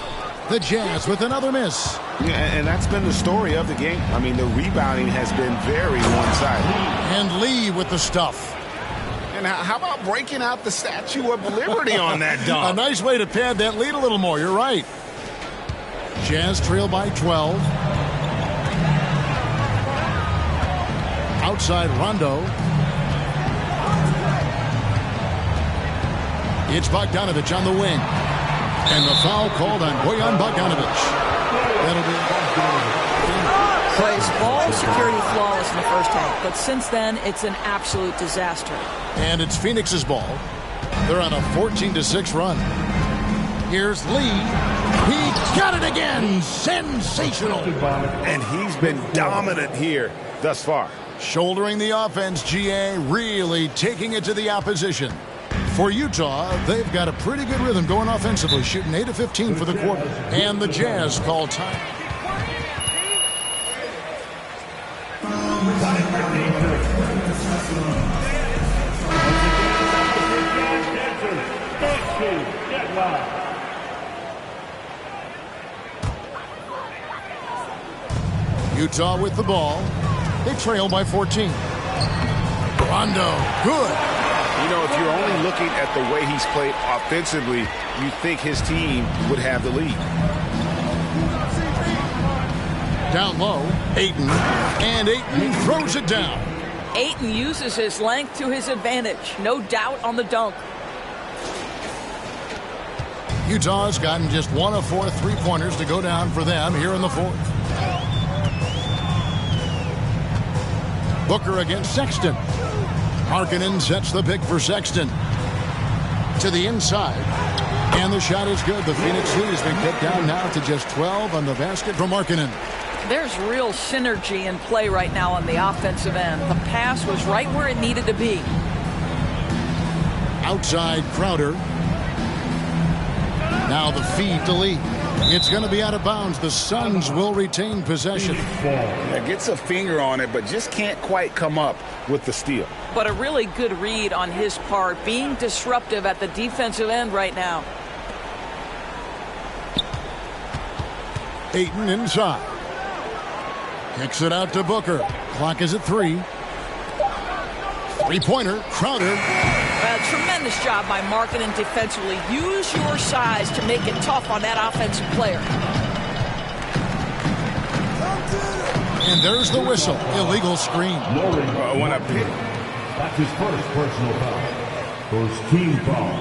The Jazz with another miss. Yeah, and that's been the story of the game. I mean, the rebounding has been very one-sided. And Lee with the stuff. And how about breaking out the Statue of Liberty on that dunk? A nice way to pad that lead a little more. You're right. Jazz trail by 12. Outside Rondo. It's Bogdanovich on the wing. And the foul called on Bojan Bogdanovich. That'll be Plays ball security flawless in the first half, but since then, it's an absolute disaster. And it's Phoenix's ball. They're on a 14-6 run. Here's Lee. He got it again. Sensational. And he's been dominant here thus far. Shouldering the offense, GA really taking it to the opposition. For Utah, they've got a pretty good rhythm going offensively, shooting 8 of 15 for the quarter. And the Jazz call time. Utah with the ball. They trail by 14. Rondo, good. You know, if you're only looking at the way he's played offensively, you think his team would have the lead. Down low, Ayton. And Ayton throws it down. Ayton uses his length to his advantage. No doubt on the dunk. Utah's gotten just 1 of 4 3-pointers to go down for them here in the fourth. Booker against Sexton. Markkanen sets the pick for Sexton. To the inside. And the shot is good. The Phoenix lead has been cut down now to just 12 on the basket from Markkanen. There's real synergy in play right now on the offensive end. The pass was right where it needed to be. Outside Crowder. Now the feed to Lee. It's going to be out of bounds. The Suns will retain possession. Yeah, gets a finger on it, but just can't quite come up with the steal. But a really good read on his part, being disruptive at the defensive end right now. Ayton inside. Kicks it out to Booker. Clock is at 3. 3-pointer, Crowder. Tremendous job by Markkanen defensively. Use your size to make it tough on that offensive player. And there's the whistle. Illegal screen. When a pick. That's his first personal foul. First team foul.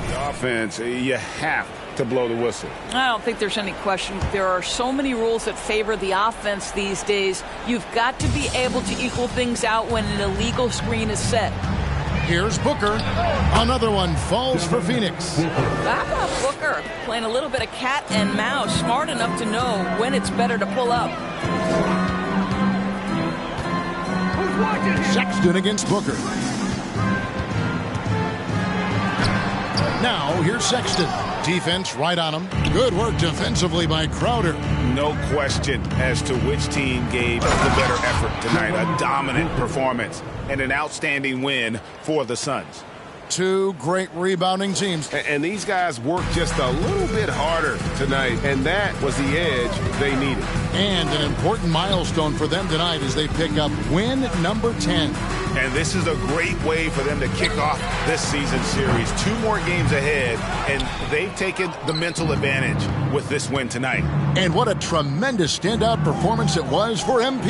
The offense, you have to blow the whistle. I don't think there's any question. There are so many rules that favor the offense these days. You've got to be able to equal things out when an illegal screen is set. Here's Booker. Another one falls for Phoenix. Back up, Booker. Playing a little bit of cat and mouse. Smart enough to know when it's better to pull up. Sexton against Booker. Now, here's Sexton. Defense right on him. Good work defensively by Crowder. No question as to which team gave the better effort tonight. A dominant performance and an outstanding win for the Suns. Two great rebounding teams. And these guys worked just a little bit harder tonight, and that was the edge they needed. And an important milestone for them tonight as they pick up win number 10. And this is a great way for them to kick off this season series. 2 more games ahead, and they've taken the mental advantage with this win tonight. And what a tremendous standout performance it was for MP.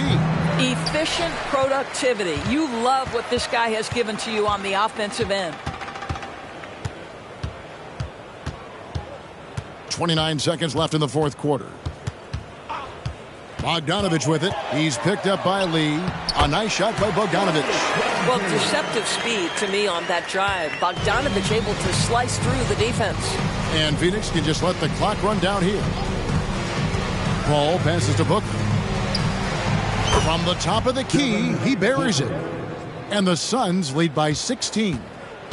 Efficient productivity. You love what this guy has given to you on the offensive end. 29 seconds left in the fourth quarter. Bogdanovich with it. He's picked up by Lee. A nice shot by Bogdanovich. Well, deceptive speed to me on that drive. Bogdanovich able to slice through the defense. And Phoenix can just let the clock run down here. Ball passes to Booker. From the top of the key, he buries it. And the Suns lead by 16.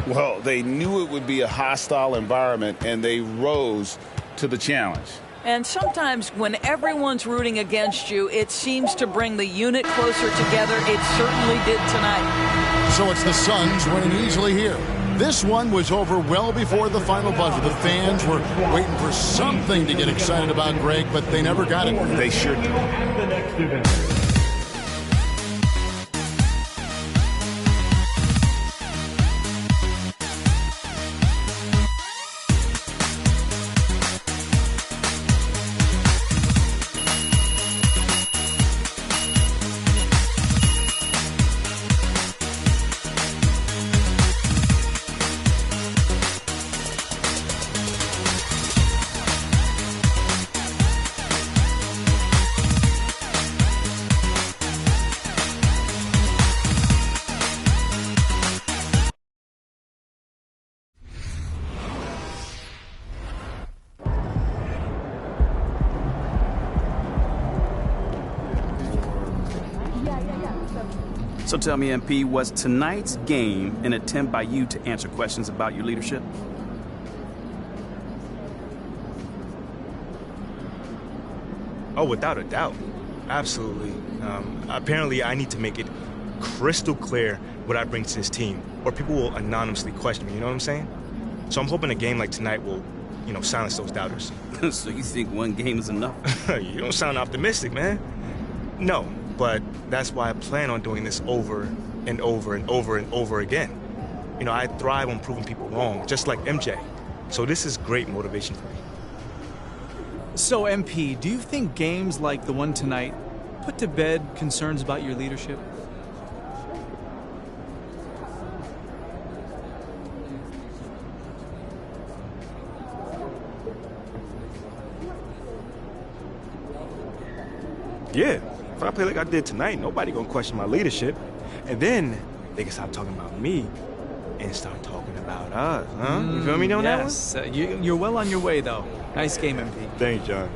Well, they knew it would be a hostile environment, and they rose to the challenge. And sometimes when everyone's rooting against you, it seems to bring the unit closer together. It certainly did tonight. So it's the Suns winning easily here. This one was over well before the final buzzer. The fans were waiting for something to get excited about, Greg, but they never got it. They sure did. The next event. So tell me, MP, was tonight's game an attempt by you to answer questions about your leadership? Oh, without a doubt. Absolutely. Apparently, I need to make it crystal clear what I bring to this team, or people will anonymously question me, you know what I'm saying? So I'm hoping a game like tonight will, silence those doubters. So you think one game is enough? You don't sound optimistic, man. No, but that's why I plan on doing this over and over and over and over again. I thrive on proving people wrong, just like MJ. So this is great motivation for me. So, MP, do you think games like the one tonight put to bed concerns about your leadership? Yeah, if I play like I did tonight, nobody gonna question my leadership. And then they can stop talking about me and start talking about us, huh? You feel me on that one? Yes, you're well on your way, though. Nice game, MP. Thanks, John.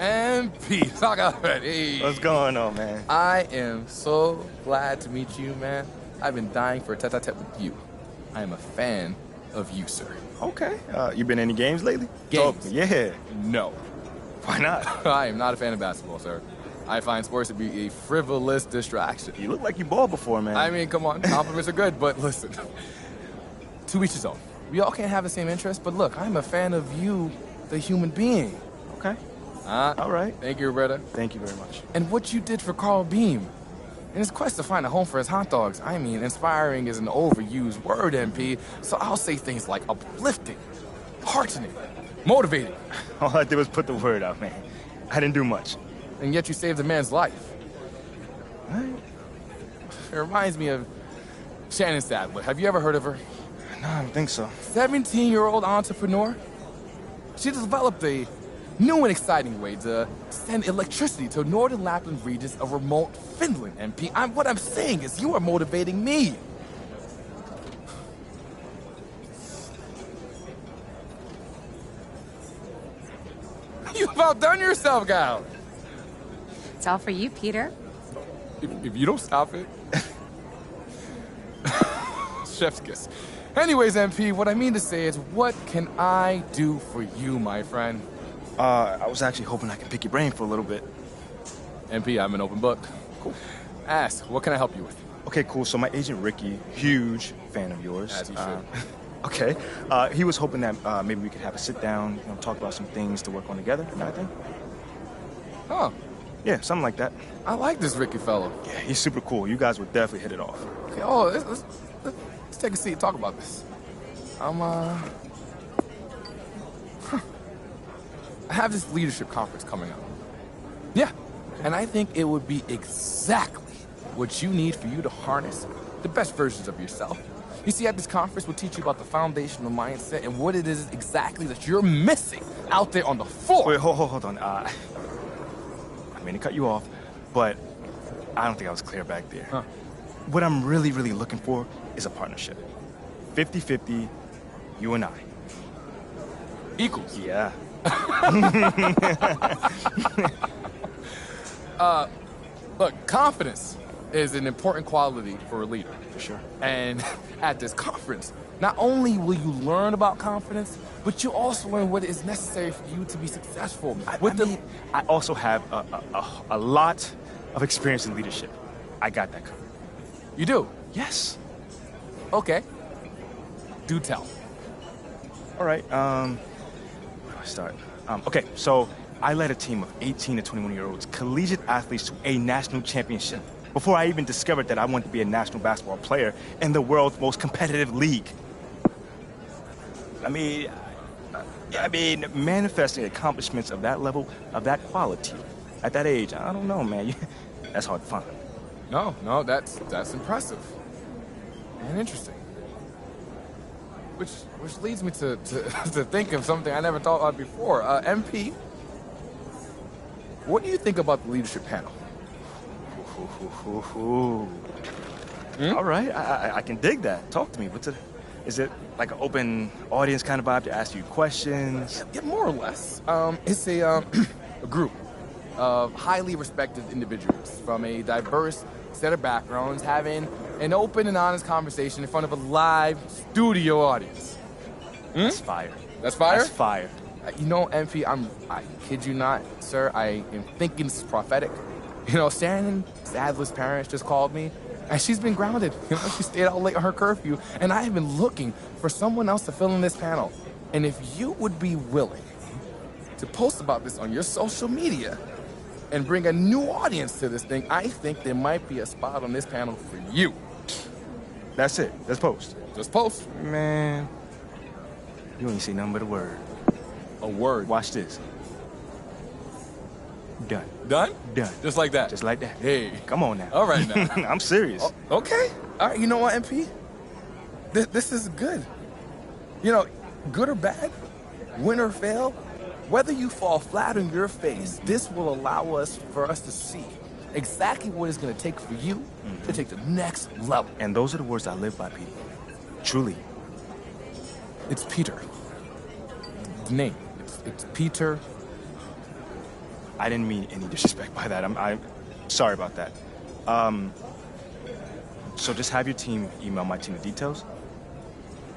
MP, talk already. What's going on, man? I am so glad to meet you, man. I've been dying for a tete-a-tete with you. I am a fan of you, sir. Okay. You been in any games lately? Games? Yeah. No. Why not? I am not a fan of basketball, sir. I find sports to be a frivolous distraction. You look like you balled before, man. I mean, come on, compliments are good, but listen, to each his own. We all can't have the same interests, but look, I'm a fan of you, the human being. Okay. All right. Thank you, Roberta. Thank you very much. And what you did for Carl Beam in his quest to find a home for his hot dogs. I mean, inspiring is an overused word, MP, so I'll say things like uplifting, heartening, motivating. All I did was put the word out, man. I didn't do much. And yet you saved a man's life. Right? It reminds me of Shannon Sadler. Have you ever heard of her? No, I don't think so. 17-year-old entrepreneur. She developed a new and exciting way to send electricity to northern Lapland regions of remote Finland, MP. What I'm saying is you are motivating me. You've outdone yourself, gal. It's all for you, Peter. If you don't stop it. Chef's kiss. Anyways, MP, what I mean to say is, what can I do for you, my friend? I was actually hoping I could pick your brain for a little bit. MP, I'm an open book. Cool. Ask, what can I help you with? Okay, cool. So my agent Ricky, huge fan of yours. As he should. Okay. He was hoping that maybe we could have a sit down, talk about some things to work on together, kind of thing. Huh. Yeah, something like that. I like this Ricky fellow. Yeah, he's super cool. You guys would definitely hit it off. Okay, let's take a seat and talk about this. I have this leadership conference coming up. Yeah, and I think it would be exactly what you need for you to harness the best versions of yourself. You see, at this conference, we'll teach you about the foundational mindset and what it is exactly that you're missing out there on the floor. Wait, hold on. I mean to cut you off, but I don't think I was clear back there. Huh. What I'm really, really looking for is a partnership. 50-50, you and I. Equals. Yeah. Look, confidence is an important quality for a leader. For sure. And at this conference, not only will you learn about confidence, but you also learn what is necessary for you to be successful. I also have a lot of experience in leadership. I got that covered. You do? Yes. Okay. Do tell. All right. Where do I start? Okay, so I led a team of 18 to 21-year-olds, collegiate athletes to a national championship before I even discovered that I wanted to be a national basketball player in the world's most competitive league. I mean, manifesting accomplishments of that level, of that quality, at that age, I don't know, man. That's hard to find. No, that's impressive and interesting. Which leads me to think of something I never thought of before. MP, what do you think about the leadership panel? All right, I can dig that. Talk to me. Is it like an open audience kind of vibe to ask you questions? Yeah, more or less. It's a group of highly respected individuals from a diverse set of backgrounds having an open and honest conversation in front of a live studio audience. That's fire. That's fire? That's fire. You know, MP, I kid you not, sir, I am thinking this is prophetic. You know, Shannon Sadler's parents just called me, and she's been grounded. You know, she stayed out late on her curfew, and I have been looking for someone else to fill in this panel. And if you would be willing to post about this on your social media and bring a new audience to this thing, I think there might be a spot on this panel for you. That's it. Let's post. Just post. Man, you ain't see nothing but a word. A word? Watch this. Done. Done? Done. Just like that? Just like that. Hey. Come on now. All right now. I'm serious. Okay. All right, you know what, MP? This is good. You know, good or bad, win or fail, whether you fall flat on your face, this will allow us to see exactly what it's going to take for you to take the next level. And those are the words I live by, Pete. Truly. It's Peter. The name. It's Peter. I didn't mean any disrespect by that. I'm sorry about that. So just have your team email my team the details,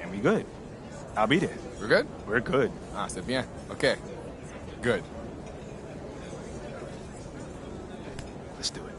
and we good. I'll be there. We're good? We're good. Ah, c'est bien. Okay. Good. Let's do it.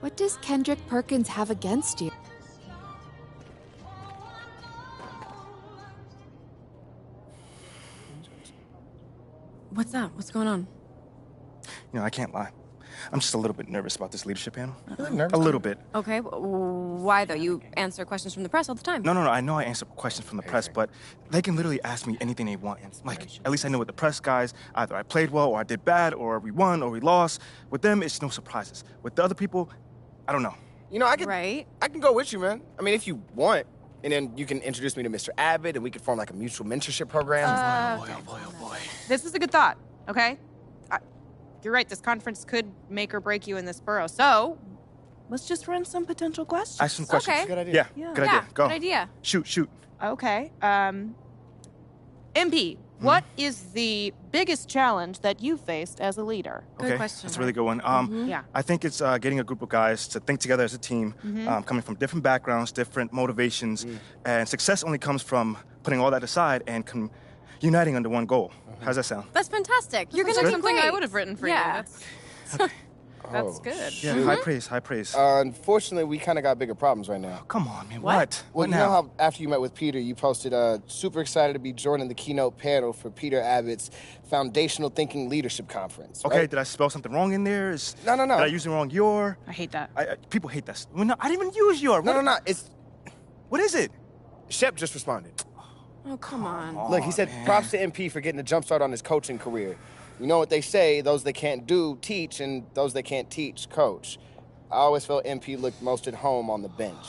What does Kendrick Perkins have against you? What's that? What's going on? You know, I can't lie. I'm just a little bit nervous about this leadership panel. Nervous? A little bit. Okay, why though? You answer questions from the press all the time. No. I know I answer questions from the press, but they can literally ask me anything they want. Like, at least I know with the press guys, either I played well or I did bad or we won or we lost. With them, it's no surprises. With the other people, I don't know. You know, I can go with you, man. I mean, if you want, and then you can introduce me to Mr. Abbott, and we could form like a mutual mentorship program. Oh boy. This is a good thought, okay? You're right, this conference could make or break you in this borough. So, let's just run some potential questions. Ask some questions. Okay. Good idea. Yeah, good idea. Go. Good idea. Shoot. Okay. MP, what is the biggest challenge that you faced as a leader? Okay, that's a really good one. Yeah. I think it's getting a group of guys to think together as a team, coming from different backgrounds, different motivations, and success only comes from putting all that aside and uniting under one goal. How's that sound? That's fantastic. You're gonna That's do something great. I would have written for you. That's good. Yeah, high praise. Unfortunately, we kind of got bigger problems right now. Come on, man. What? Well, What you now? know how after you met with Peter, you posted, super excited to be joining the keynote panel for Peter Abbott's Foundational Thinking Leadership Conference. Okay, right? did I spell something wrong in there? No. Did I use the wrong your? I hate that. People hate that. Well, no, I didn't even use your. No. What is it? Shep just responded. Oh, come on. Look, he said, props to MP for getting a jump start on his coaching career. You know what they say, those that can't do, teach, and those that can't teach, coach. I always felt MP looked most at home on the bench.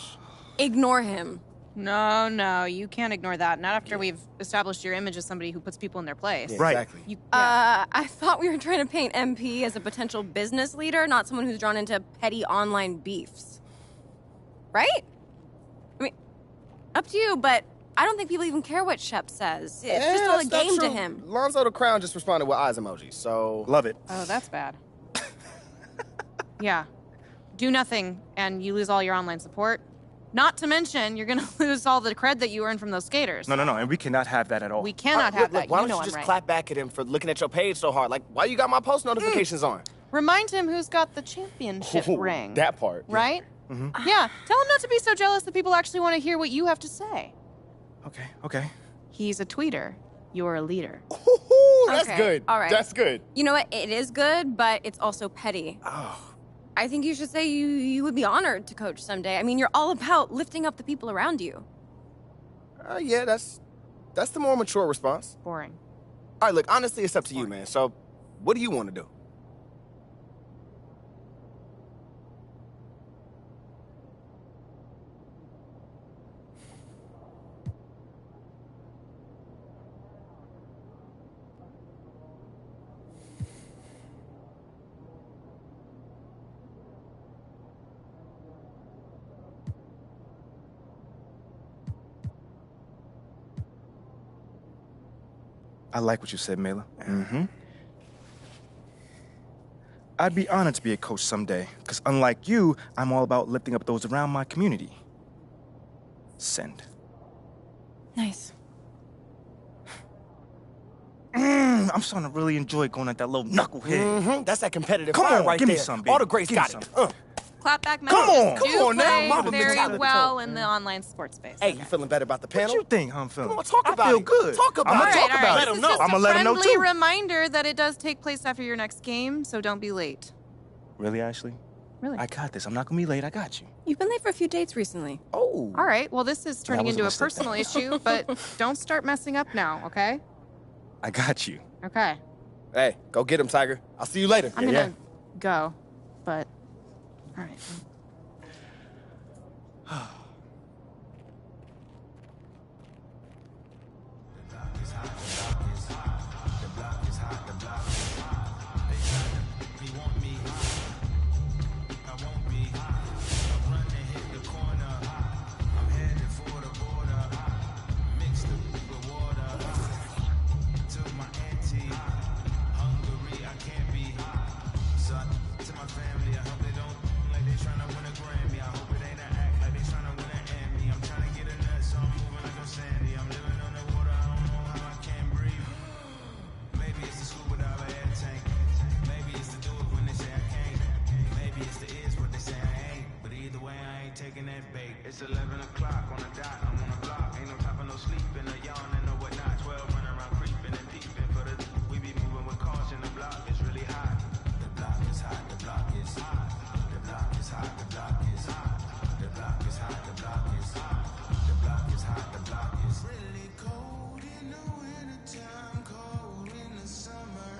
Ignore him. No, you can't ignore that. Not after we've established your image as somebody who puts people in their place. Yeah, exactly. I thought we were trying to paint MP as a potential business leader, not someone who's drawn into petty online beefs. Right? I mean, up to you, but I don't think people even care what Shep says. It's just all a game to him. Lonzo the Crown just responded with eyes emojis, so... Love it. Oh, that's bad. Yeah. Do nothing, and you lose all your online support. Not to mention, you're gonna lose all the cred that you earned from those skaters. No, and we cannot have that at all. We cannot have that. Why You don't know you I'm just right. clap back at him for looking at your page so hard? Like, why you got my post notifications on? Remind him who's got the championship Ooh, ring. That part. Right? Yeah. Tell him not to be so jealous that people actually want to hear what you have to say. Okay. He's a tweeter. You're a leader. Ooh, that's Okay, good. all right. That's good. You know what? It is good, but it's also petty. Oh. I think you should say you would be honored to coach someday. I mean, you're all about lifting up the people around you. Yeah, that's the more mature response. Boring. All right, look, honestly, it's up to you, man. So, what do you want to do? I like what you said, Mela. I'd be honored to be a coach someday, because unlike you, I'm all about lifting up those around my community. Send. Nice. I'm starting to really enjoy going at that little knucklehead. That's that competitive Come fire on, right give me there. some, baby. All the greats Give me got some. it. Clapback Come matches on. do Come on now. play Mama very mentality. well in the online sports space. Hey, you feeling better about the panel? What you think I'm feeling? Come on, talk about I feel it. good. Talk about I'm it. gonna talk about Let it. him know. I'm gonna let him know Friendly too. reminder that it does take place after your next game, so don't be late. Really, Ashley? Really? I got this. I'm not gonna be late. I got you. You've been late for a few dates recently. Oh. All right, well, this is turning was a into a mistake. personal issue, but don't start messing up now, okay? I got you. Okay. Hey, go get him, Tiger. I'll see you later. I'm gonna go, but all right. It's 11 o'clock on the dot, I'm on the block. Ain't no time for no sleeping, no yawning, no whatnot. 12 running around creeping and peeping for the we be moving with caution. The block is really hot. The block is hot, the block is hot. The block is hot, the block is hot. The block is hot, the block is hot. The block is hot, the block is really cold in the wintertime, cold in the summer,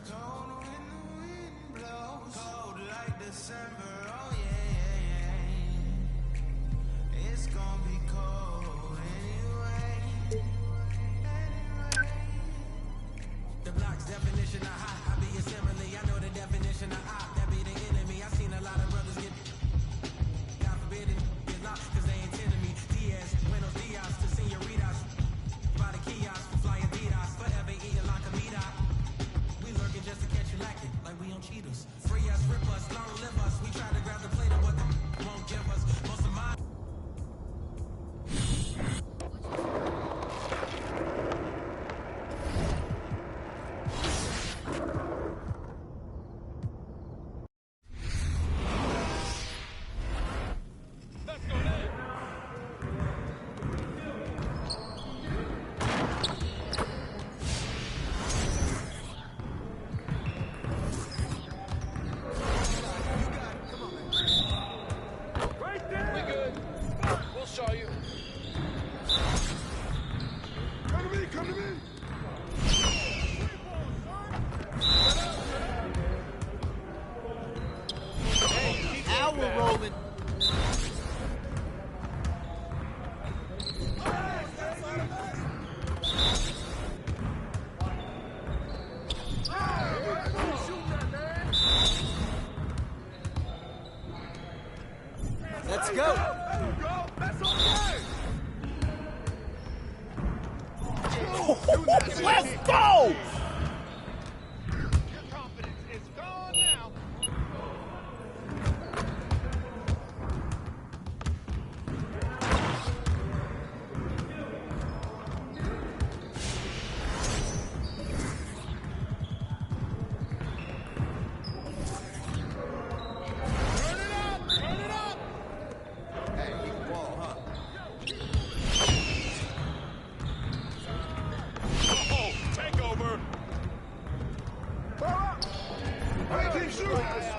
cold when the wind blows, cold like December. Oh yeah. It's gonna be cold anyway. The block's definition of hot. I be a simile. I know the definition of hot. That be the enemy. I seen a lot of brothers get God forbid it, get locked cause they ain't tending me. Diaz, Buenos Dias to senoritas. By the kiosk for flying Adidas. Forever eating like a meat eye. We lurking just to catch you lacking. Like we on Cheetos. Free us, rip us, long live us. We try to grab the plate of what they won't give us. Most of my Let's go. Let's go.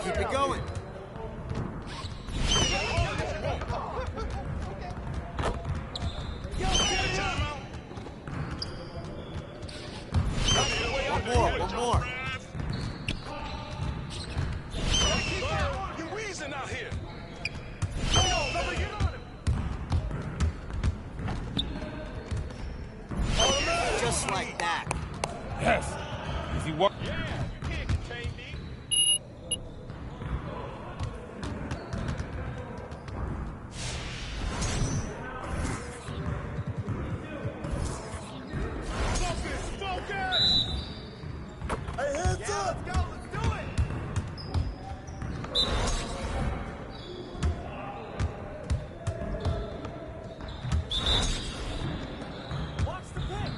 Keep it going. One more. You're wheezing out here. Just like that. Yes. Is he what? Yeah, you can't contain me. Focus! Hey, hands up! Let's go, let's do it! Watch the pick!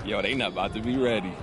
Yo, they not about to be ready.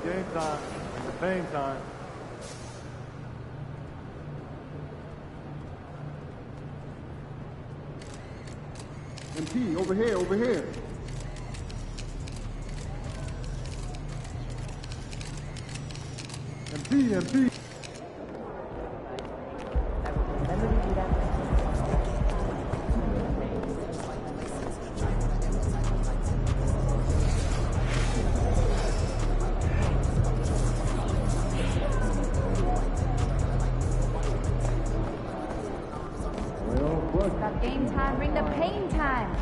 Game time. Campaign time. MP, over here, over here. MP. Game time, bring the pain time.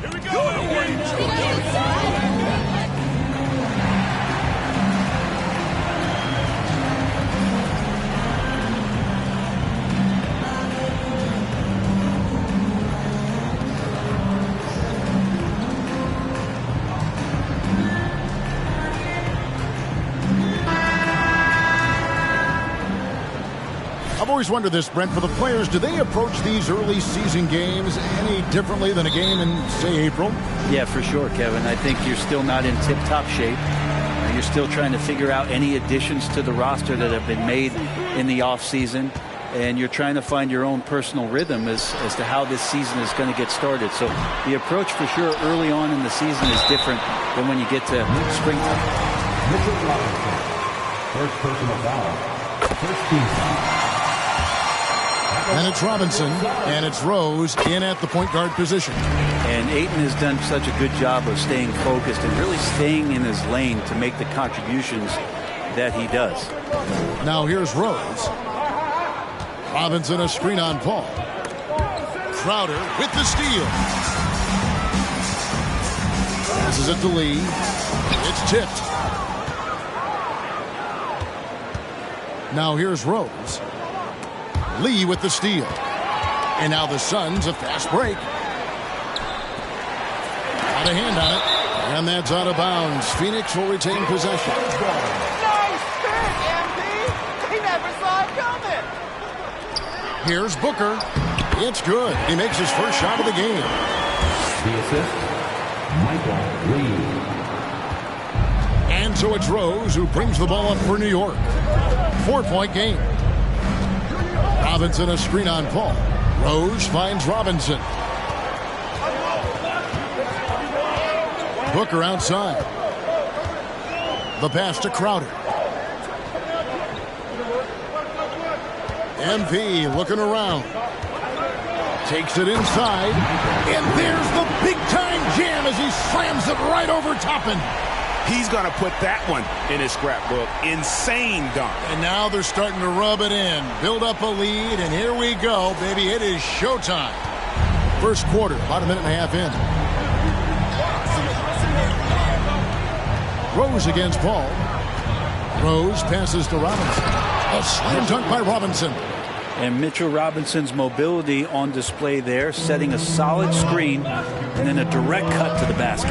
Here we go! I've always wondered this, Brent, for the players, do they approach these early season games any differently than a game in, say, April? Yeah, for sure, Kevin. I think you're still not in tip-top shape. You're still trying to figure out any additions to the roster that have been made in the offseason, and you're trying to find your own personal rhythm as to how this season is going to get started. So the approach for sure early on in the season is different than when you get to springtime. First personal foul. First team foul. And it's Robinson, and it's Rose in at the point guard position. And Ayton has done such a good job of staying focused and really staying in his lane to make the contributions that he does. Now here's Rose. Robinson a screen on Paul. Crowder with the steal. Passes it to Lee. It's tipped. Now here's Rose. Lee with the steal. And now the Suns a fast break. Got a hand on it. And that's out of bounds. Phoenix will retain possession. Nice pick, MP! He never saw it coming! Here's Booker. It's good. He makes his first shot of the game. The assist. And so it's Rose who brings the ball up for New York. 4-point game. Robinson a screen on Paul. Rose finds Robinson. Booker outside. The pass to Crowder. MP looking around. Takes it inside. And there's the big-time jam as he slams it right over Toppin. He's going to put that one in his scrapbook. Insane dunk. And now they're starting to rub it in. Build up a lead, and here we go, baby. It is showtime. First quarter, about a minute and a half in. Rose against Paul. Rose passes to Robinson. A slam dunk by Robinson. And Mitchell Robinson's mobility on display there, setting a solid screen and then a direct cut to the basket.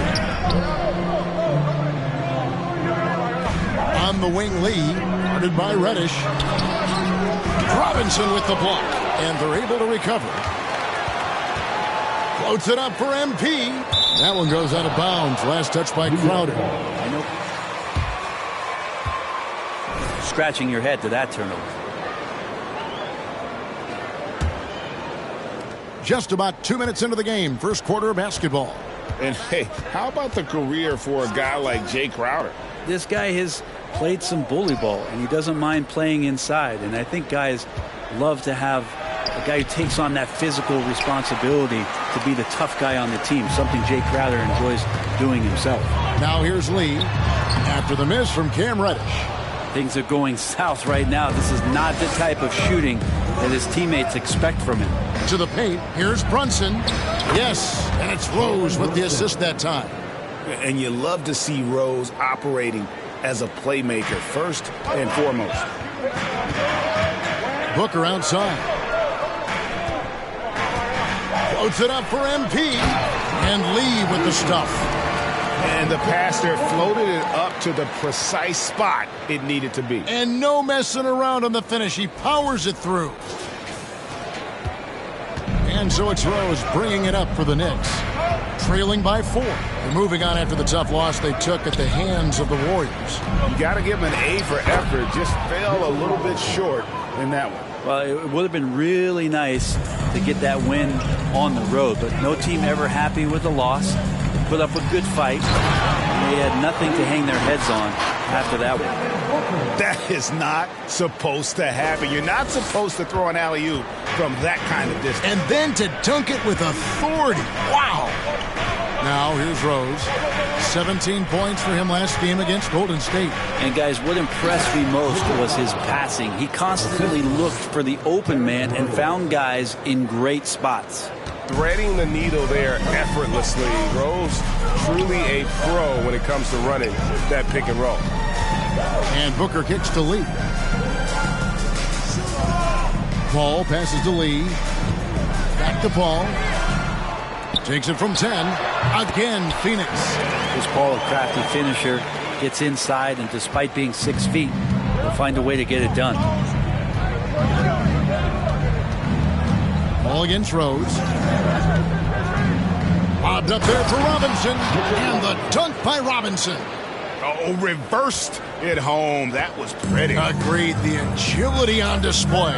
On the wing, Lee, guarded by Reddish. Robinson with the block, and they're able to recover. Floats it up for MP. That one goes out of bounds. Last touch by Crowder. I know. Scratching your head to that turnover. Just about 2 minutes into the game, first quarter of basketball. And hey, how about the career for a guy like Jay Crowder? This guy has played some bully ball, and he doesn't mind playing inside. And I think guys love to have a guy who takes on that physical responsibility to be the tough guy on the team, something Jay Crowder enjoys doing himself. Now here's Lee after the miss from Cam Reddish. Things are going south right now. This is not the type of shooting that his teammates expect from him. To the paint, here's Brunson. Yes, and it's Rose with the assist that time. And you love to see Rose operating as a playmaker first and foremost. Booker outside. Floats it up for MP. And Lee with the stuff. And the pass there floated it up to the precise spot it needed to be. And no messing around on the finish. He powers it through. And so it's Rose bringing it up for the Knicks. Trailing by 4. They're moving on after the tough loss they took at the hands of the Warriors. You got to give them an A for effort. Just fell a little bit short in that one. Well, it would have been really nice to get that win on the road, but no team ever happy with a loss. Put up a good fight. They had nothing to hang their heads on after that one. That is not supposed to happen. You're not supposed to throw an alley-oop from that kind of distance. And then to dunk it with authority. Wow. Now here's Rose. 17 points for him last game against Golden State. And guys, what impressed me most was his passing. He constantly looked for the open man and found guys in great spots. Threading the needle there effortlessly. Rose, truly a pro when it comes to running that pick and roll. And Booker kicks to Lee. Paul passes to Lee. Back to Paul. Takes it from 10. Again, Phoenix. This Paul, a crafty finisher, gets inside, and despite being 6 feet, will find a way to get it done. Ball against Rose. Lobbed up there for Robinson. And the dunk by Robinson. Oh, reversed it home. That was pretty. Agreed. The agility on display.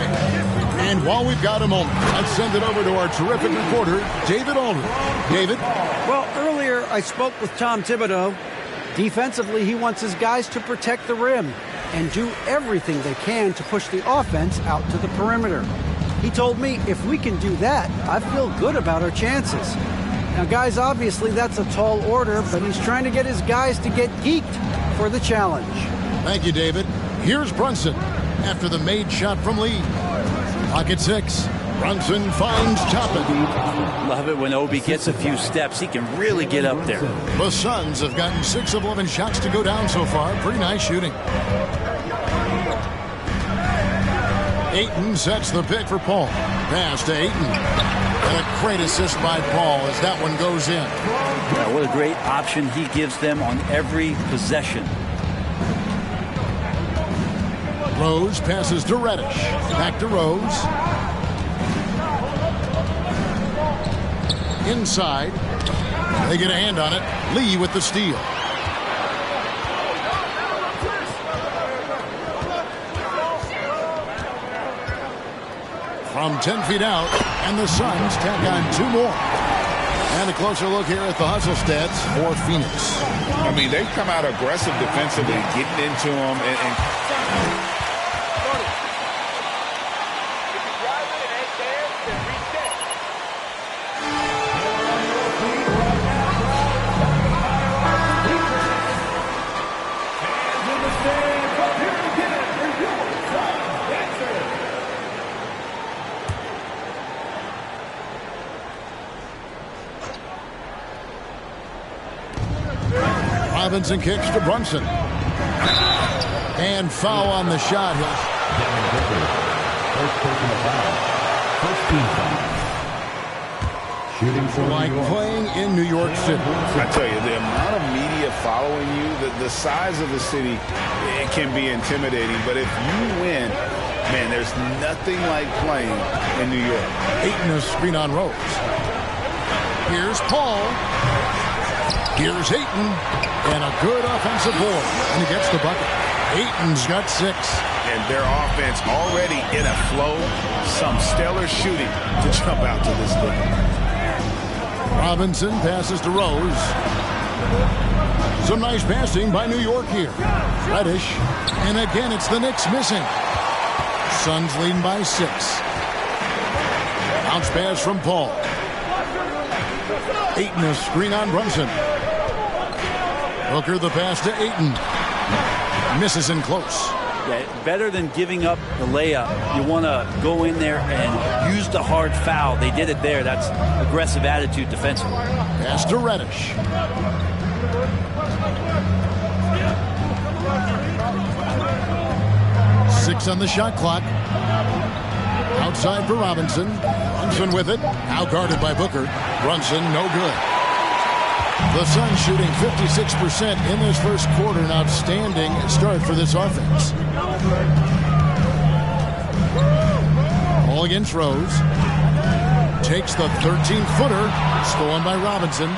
And while we've got a moment, let's send it over to our terrific reporter, David Aldridge. David? Well, earlier I spoke with Tom Thibodeau. Defensively, he wants his guys to protect the rim and do everything they can to push the offense out to the perimeter. He told me if we can do that, I feel good about our chances. Now, guys, obviously that's a tall order, but he's trying to get his guys to get geeked for the challenge. Thank you, David. Here's Brunson after the made shot from Lee. Pocket 6. Brunson finds Toppin. Love it when Obi gets a few steps. He can really get up there. The Suns have gotten 6 of 11 shots to go down so far. Pretty nice shooting. Ayton sets the pick for Paul. Pass to Ayton. And a great assist by Paul as that one goes in. Yeah, what a great option he gives them on every possession. Rose passes to Reddish. Back to Rose. Inside. They get a hand on it. Lee with the steal. From 10 feet out, and the Suns tack on 2 more. And a closer look here at the hustle stats for Phoenix. I mean, they've come out aggressive defensively, getting into them, and Robinson kicks to Brunson. And foul on the shot. First personal foul. First team foul. Shooting for like playing in New York City. I tell you, the amount of media following you, the size of the city, it can be intimidating. But if you win, man, there's nothing like playing in New York. Ayton a screen on Rose. Here's Paul. Here's Ayton. And a good offensive board. And he gets the bucket. Ayton's got 6. And their offense already in a flow. Some stellar shooting to jump out to this lead. Robinson passes to Rose. Some nice passing by New York here. Reddish. And again, it's the Knicks missing. Suns leading by 6. Bounce pass from Paul. Ayton a screen on Brunson. Booker the pass to Ayton. Misses in close. Yeah, better than giving up the layup. You want to go in there and use the hard foul. They did it there. That's aggressive attitude defensively. Pass to Reddish. Six on the shot clock. Outside for Robinson. Brunson with it. Now guarded by Booker. Brunson no good. The Suns shooting 56% in this first quarter. An outstanding start for this offense. Ball against Rose. Takes the 13-footer. Stolen by Robinson.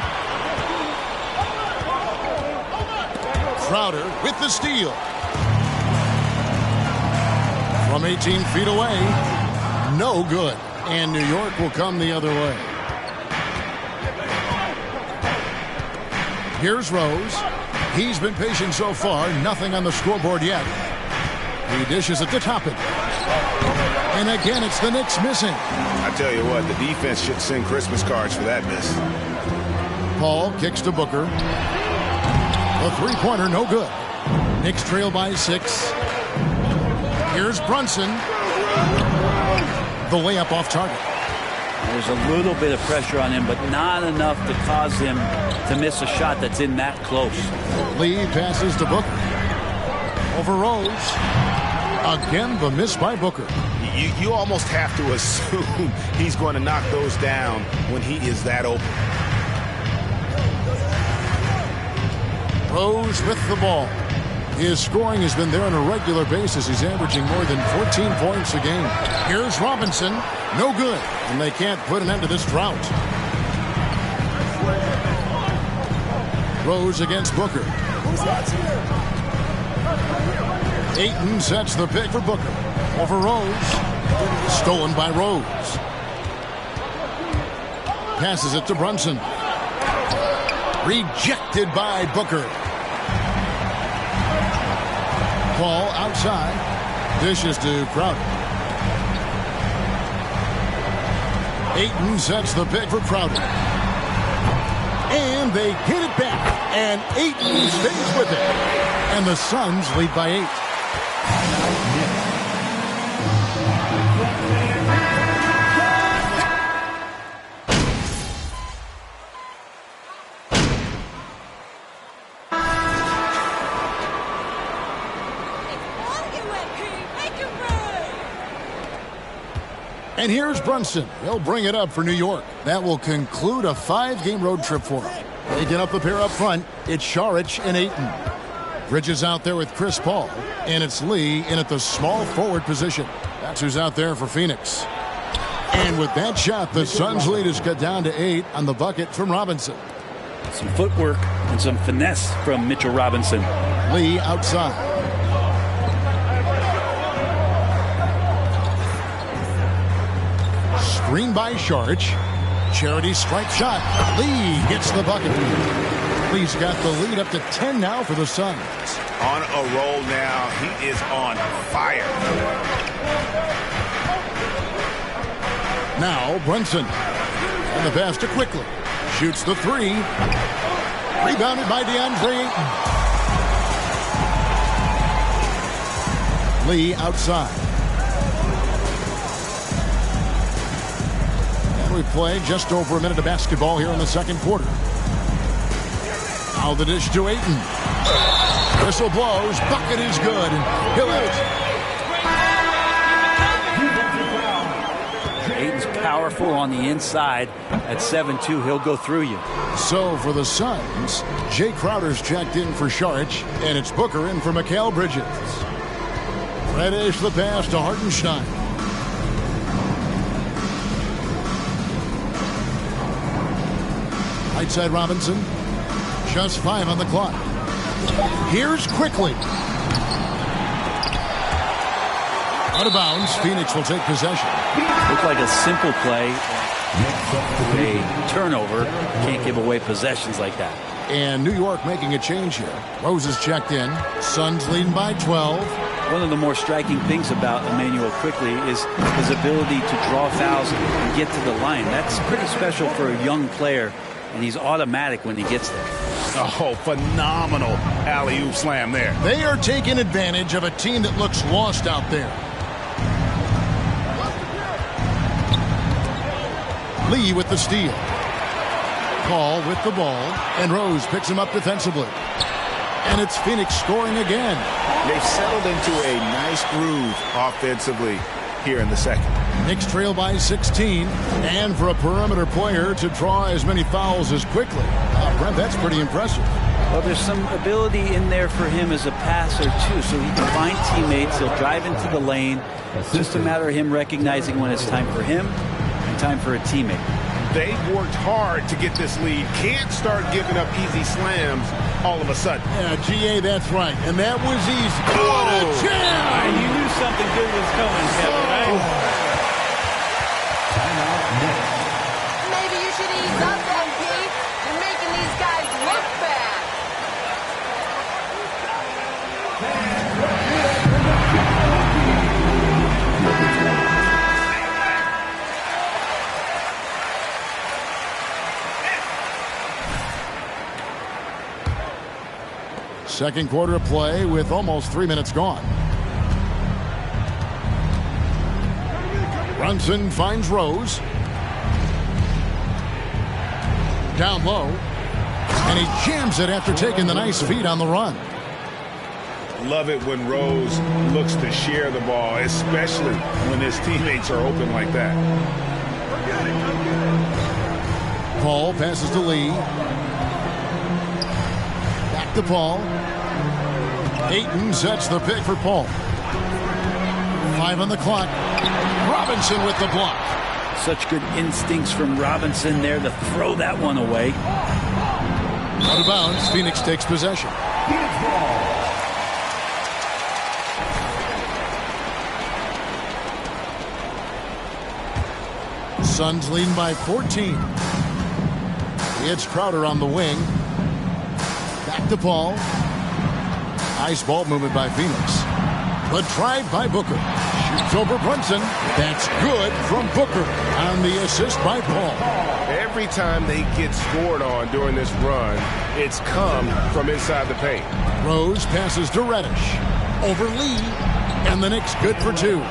Crowder with the steal. From 18 feet away. No good. And New York will come the other way. Here's Rose. He's been patient so far. Nothing on the scoreboard yet. He dishes it to Toppin. And again, it's the Knicks missing. I tell you what, the defense should send Christmas cards for that miss. Paul kicks to Booker. The three-pointer, no good. Knicks trail by 6. Here's Brunson. The layup off target. There's a little bit of pressure on him, but not enough to cause him to miss a shot that's in that close. Lee passes to Booker. Over Rose. Again, the miss by Booker. You almost have to assume he's going to knock those down when he is that open. Rose with the ball. His scoring has been there on a regular basis. He's averaging more than 14 points a game. Here's Robinson. No good. And they can't put an end to this drought. Rose against Booker. Ayton sets the pick for Booker. Over Rose. Stolen by Rose. Passes it to Brunson. Rejected by Booker. Ball outside. Dishes to Crowder. Ayton sets the pick for Crowder. And they get it back. And Ayton stays with it. And the Suns lead by 8. And here's Brunson. He'll bring it up for New York. That will conclude a 5-game road trip for him. They get up the pair up front. It's Saric and Ayton. Bridges out there with Chris Paul. And it's Lee in at the small forward position. That's who's out there for Phoenix. And with that shot, the Suns lead is cut down to 8 on the bucket from Robinson. Some footwork and some finesse from Mitchell Robinson. Lee outside. Screen by Sharch. Charity strike shot. Lee gets the bucket. Lee's got the lead up to 10 now for the Suns. On a roll now. He is on fire. Now Brunson. And the pass to Quickly. Shoots the three. Rebounded by DeAndre Ayton. Lee outside. And we play just over a minute of basketball here in the second quarter. Now the dish to Ayton. Whistle blows. Bucket is good. And he'll out. Ayton's powerful on the inside. At 7'2", he'll go through you. So for the Suns, Jay Crowder's checked in for Sharch, and it's Booker in for Mikal Bridges. Reddish the pass to Hartenstein. Right side Robinson. Just 5 on the clock. Here's Quickly. Out of bounds. Phoenix will take possession. Looked like a simple play. A turnover. Can't give away possessions like that. And New York making a change here. Rose is checked in. Suns leading by 12. One of the more striking things about Emmanuel Quickly is his ability to draw fouls and get to the line. That's pretty special for a young player, and he's automatic when he gets there. Oh, phenomenal alley-oop slam there. They are taking advantage of a team that looks lost out there. Lee with the steal. Paul with the ball, and Rose picks him up defensively. And it's Phoenix scoring again. They've settled into a nice groove offensively here in the second. Knicks trail by 16, and for a perimeter player to draw as many fouls as Quickly. Brent, that's pretty impressive. Well, there's some ability in there for him as a passer, too, so he can find teammates. He'll drive into the lane. It's just a matter of him recognizing when it's time for him and time for a teammate. They've worked hard to get this lead. Can't start giving up easy slams all of a sudden. Yeah, GA, that's right. And that was easy. What a jam! You knew something good was coming, Kevin, right? Maybe you should ease up, MP. You're making these guys look bad. Second quarter of play with almost 3 minutes gone. Brunson finds Rose. Down low. And he jams it after taking the nice feed on the run. Love it when Rose looks to share the ball, especially when his teammates are open like that. Paul passes to Lee. Back to Paul. Ayton sets the pick for Paul. 5 on the clock. Robinson with the block. Such good instincts from Robinson there to throw that one away. Out of bounds. Phoenix takes possession. Suns leading by 14. It's Crowder on the wing. Back to Paul. Nice ball movement by Phoenix. The drive by Booker. Shoots over Brunson. That's good from Booker on the assist by Paul. Every time they get scored on during this run, it's come from inside the paint. Rose passes to Reddish. Over Lee. And the Knicks good for 2.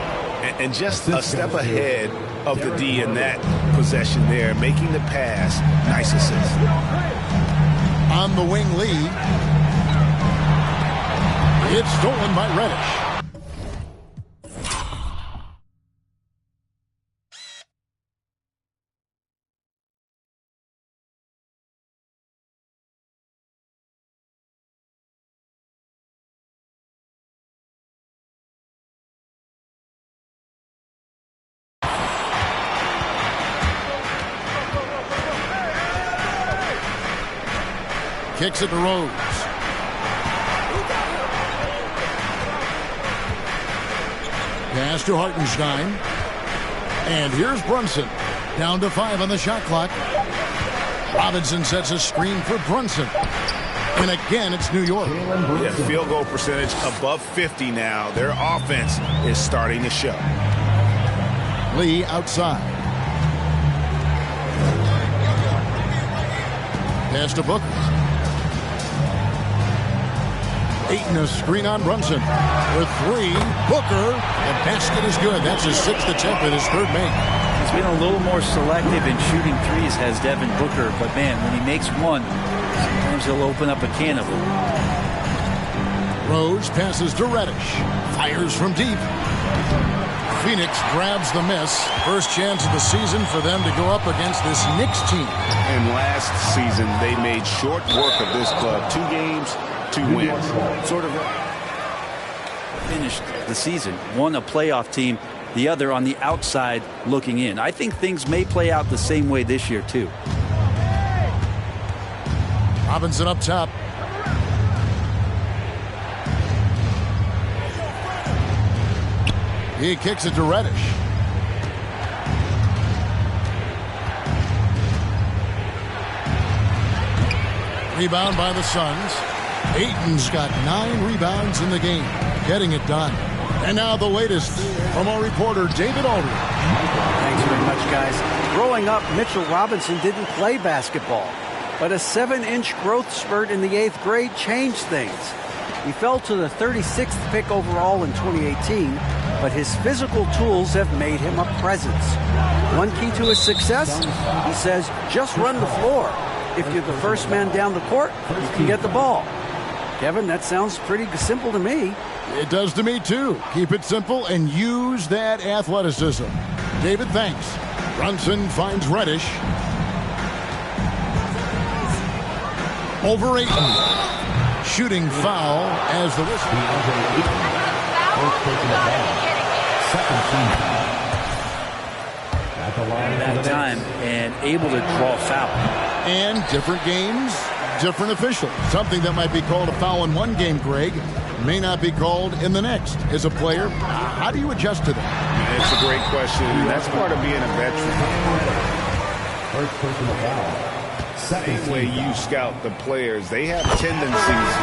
And just a step ahead of the D in that possession there, making the pass. Nice assist. On the wing, Lee. It's stolen by Reddish. kicks it to Rose. Pass to Hartenstein. And here's Brunson. Down to 5 on the shot clock. Robinson sets a screen for Brunson. And again, it's New York. Yeah, field goal percentage above 50 now. Their offense is starting to show. Lee outside. Pass to Booker. Ayton a screen on Brunson. For 3, Booker. The basket is good. That's his 6th attempt at his 3rd make. He's been a little more selective in shooting threes, has Devin Booker. But, man, when he makes one, sometimes he'll open up a can of them. Rose passes to Reddish. Fires from deep. Phoenix grabs the miss. First chance of the season for them to go up against this Knicks team. And last season, they made short work of this club. 2 games, 2 wins. Sort of finished the season. One a playoff team, the other on the outside looking in. I think things may play out the same way this year, too. Robinson up top. He kicks it to Reddish. Rebound by the Suns. Ayton's got 9 rebounds in the game, getting it done. And now the latest from our reporter, David Aldridge. Thanks very much, guys. Growing up, Mitchell Robinson didn't play basketball, but a 7-inch growth spurt in the 8th grade changed things. He fell to the 36th pick overall in 2018, but his physical tools have made him a presence. One key to his success, he says, just run the floor. If you're the first man down the court, you can get the ball. Kevin, that sounds pretty simple to me. It does to me, too. Keep it simple and use that athleticism. David, thanks. Brunson finds Reddish. Over Ayton. Shooting foul as the whistle. That time and able to draw foul. And different games, different officials. Something that might be called a foul in one game, Greg, may not be called in the next. As a player, how do you adjust to that? It's a great question. That's part of being a veteran. First personal foul. Same way you scout the players, they have tendencies.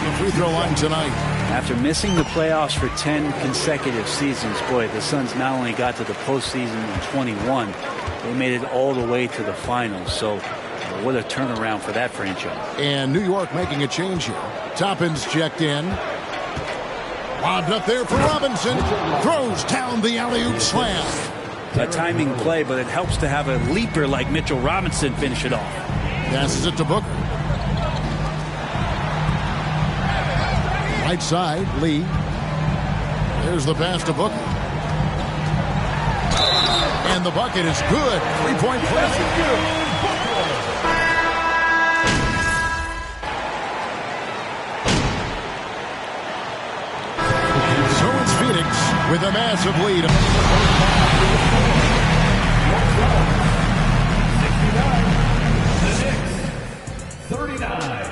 The free throw line tonight. After missing the playoffs for 10 consecutive seasons, boy, the Suns not only got to the postseason in 21, they made it all the way to the finals. So what a turnaround for that franchise. And New York making a change here. Toppin's checked in. Lobbed up there for Robinson. Throws down the alley-oop slam. A timing play, but it helps to have a leaper like Mitchell Robinson finish it off. Passes it to Booker. Right side, Lee. There's the pass to Booker. And the bucket is good. 3-point play. With a massive lead. 39.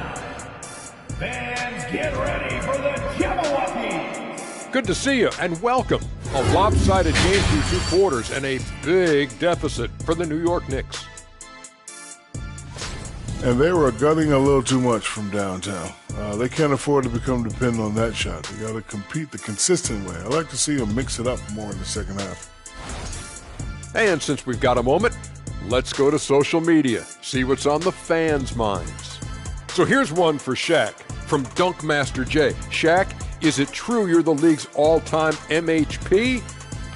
Fans, get ready for the Jabberwockies. Good to see you and welcome. A lopsided game through 2 quarters and a big deficit for the New York Knicks. And they were gutting a little too much from downtown. They can't afford to become dependent on that shot. They got to compete the consistent way. I like to see them mix it up more in the second half. And since we've got a moment, let's go to social media, see what's on the fans' minds. So here's one for Shaq from Dunkmaster J. Shaq, is it true you're the league's all-time MHP?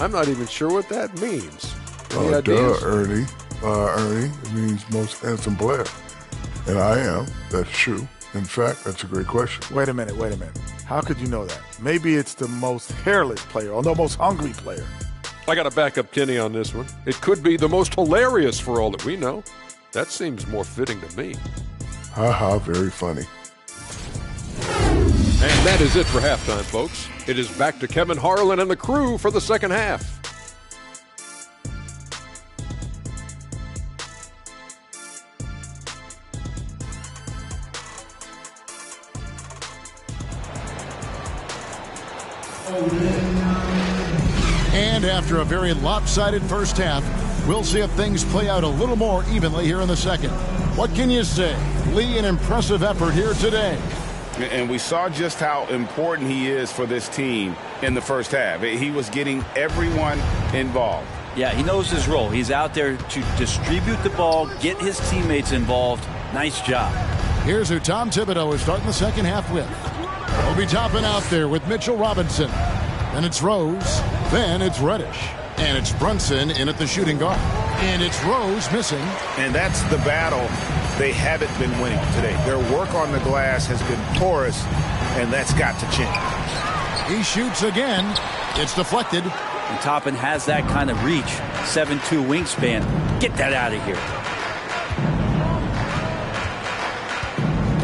I'm not even sure what that means. Any ideas? Ernie. Ernie, it means most handsome player. And I am. That's true. In fact, that's a great question. Wait a minute. How could you know that? Maybe it's the most hairless player or the most hungry player. I got to back up Kenny on this one. It could be the most hilarious for all that we know. That seems more fitting to me. Ha, very funny. And that is it for halftime, folks. It is back to Kevin Harlan and the crew for the second half. And after a very lopsided first half, we'll see if things play out a little more evenly here in the second. What can you say? Lee, an impressive effort here today. And we saw just how important he is for this team in the first half. He was getting everyone involved. Yeah, he knows his role. He's out there to distribute the ball, get his teammates involved. Nice job. Here's who Tom Thibodeau is starting the second half with. Obi Toppin out there with Mitchell Robinson. Then it's Rose. Then it's Reddish. And it's Brunson in at the shooting guard. And it's Rose missing. And that's the battle they haven't been winning today. Their work on the glass has been porous, and that's got to change. He shoots again. It's deflected. And Toppin has that kind of reach. 7'2" wingspan. Get that out of here.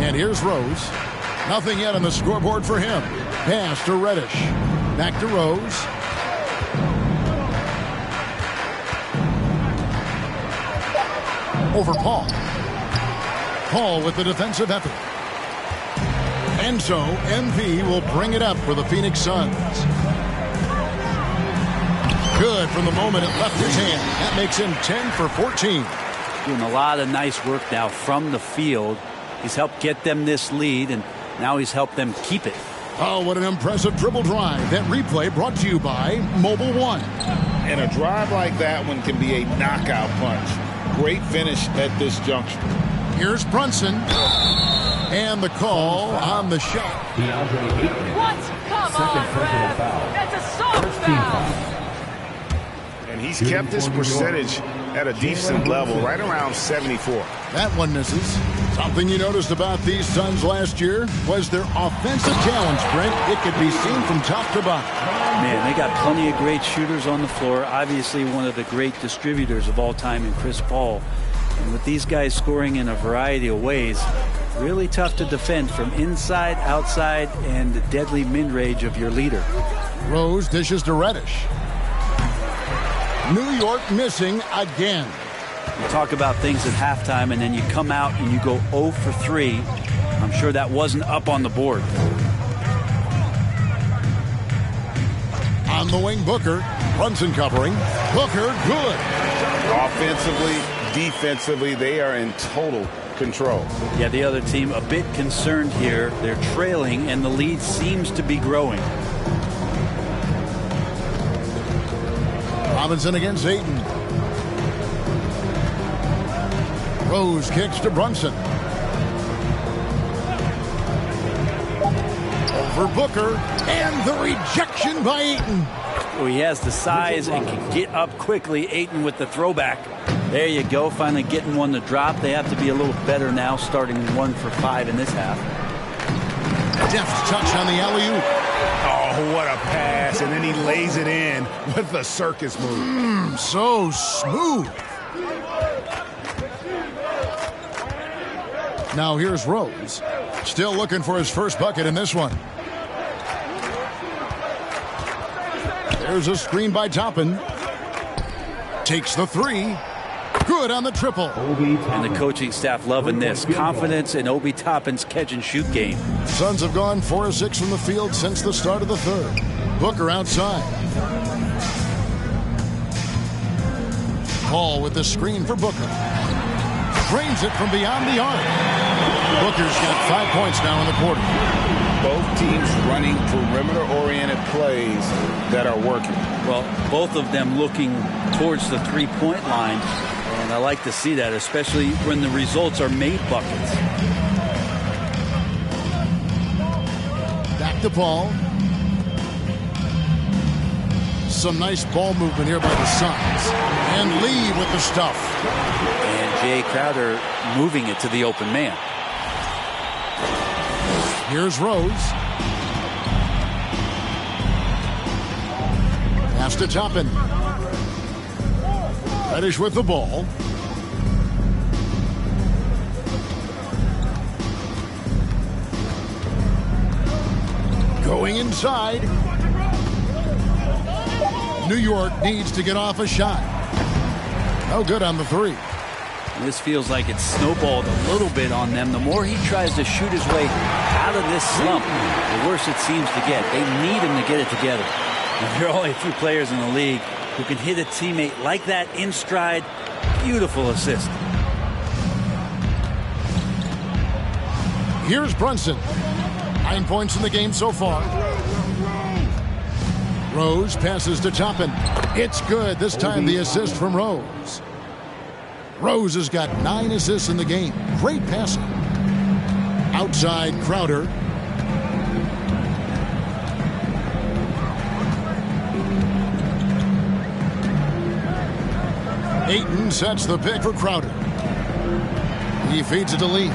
And here's Rose. Nothing yet on the scoreboard for him. Pass to Reddish. Back to Rose. Over Paul. Paul with the defensive effort. And so MP will bring it up for the Phoenix Suns. Good from the moment it left his hand. That makes him 10 for 14. Doing a lot of nice work now from the field. He's helped get them this lead, and now he's helped them keep it. Oh, what an impressive dribble drive. That replay brought to you by Mobile One. And a drive like that one can be a knockout punch. Great finish at this juncture. Here's Brunson. And the call on the shot. What? Come on, Rev. That's a soft foul. And he's kept his percentage at a decent level, right around 74. That one misses. Something you noticed about these Suns last year was their offensive challenge, Brent. It could be seen from top to bottom. Man, they got plenty of great shooters on the floor. Obviously, one of the great distributors of all time in Chris Paul. And with these guys scoring in a variety of ways, really tough to defend from inside, outside, and the deadly mid-range of your leader. Rose dishes to Reddish. New York missing again. You talk about things at halftime, and then you come out and you go 0 for 3. I'm sure that wasn't up on the board. On the wing, Booker. Brunson covering. Booker, good. Offensively, defensively, they are in total control. Yeah, the other team a bit concerned here. They're trailing, and the lead seems to be growing. Robinson against Ayton. Rose kicks to Brunson. Over Booker. And the rejection by Ayton. Oh, he has the size and can get up quickly. Ayton with the throwback. There you go. Finally getting one to drop. They have to be a little better now, starting 1 for 5 in this half. Deft touch on the alley-oop. Oh, what a pass. And then he lays it in with the circus move. So smooth. Now here's Rose. Still looking for his first bucket in this one. There's a screen by Toppin. Takes the three. Good on the triple. And the coaching staff loving this. Confidence in Obi Toppin's catch-and-shoot game. Suns have gone 4 of 6 from the field since the start of the third. Booker outside. Paul with the screen for Booker. Drains it from beyond the arc. Booker's got 5 points now in the quarter. Both teams running perimeter-oriented plays that are working. Well, both of them looking towards the three-point line. And I like to see that, especially when the results are made buckets. Back to Paul. Some nice ball movement here by the Suns. And Lee with the stuff. And Jay Crowder moving it to the open man. Here's Rose. Pass to Toppin. Reddish with the ball. Going inside. New York needs to get off a shot. No good on the three. This feels like it's snowballed a little bit on them. The more he tries to shoot his way out of this slump, the worse it seems to get. They need him to get it together. And there are only a few players in the league who can hit a teammate like that in stride. Beautiful assist. Here's Brunson. 9 points in the game so far. Rose passes to Toppin. It's good. This time the assist from Rose. Rose has got 9 assists in the game. Great passing. Outside Crowder. Ayton sets the pick for Crowder. He feeds it to Lee.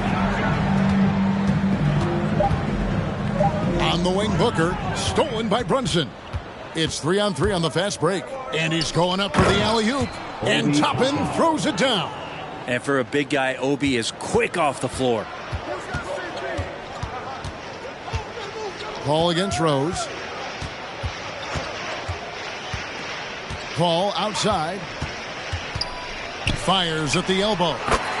On the wing, Booker. Stolen by Brunson. It's 3-on-3 on the fast break. And he's going up for the alley-oop. And Toppin throws it down. And for a big guy, Obi is quick off the floor. Paul against Rose. Paul outside. Fires at the elbow.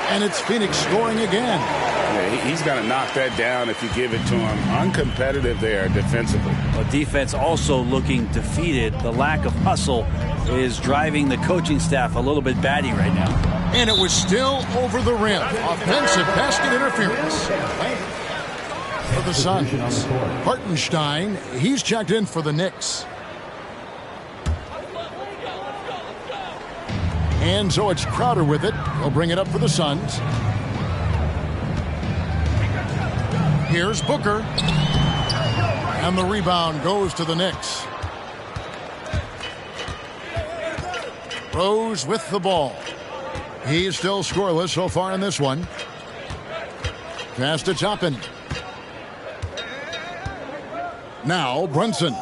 And it's Phoenix scoring again. Yeah, he's got to knock that down if you give it to him. Uncompetitive there defensively. Well, defense also looking defeated. The lack of hustle is driving the coaching staff a little bit batty right now. And it was still over the rim. Offensive basket interference. For the Suns. Hartenstein, he's checked in for the Knicks. And so it's Crowder with it. He'll bring it up for the Suns. Here's Booker. And the rebound goes to the Knicks. Rose with the ball. He's still scoreless so far in this one. Pass to Toppin. Now Brunson.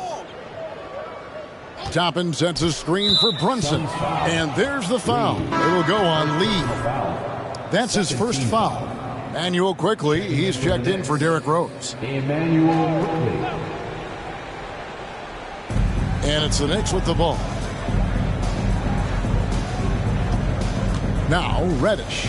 Toppin sets a screen for Brunson. And there's the foul. It will go on Lee. That's his first foul. Emmanuel quickly. He's checked in for Derrick Rose. Emmanuel quickly. And it's the Knicks with the ball. Now Reddish.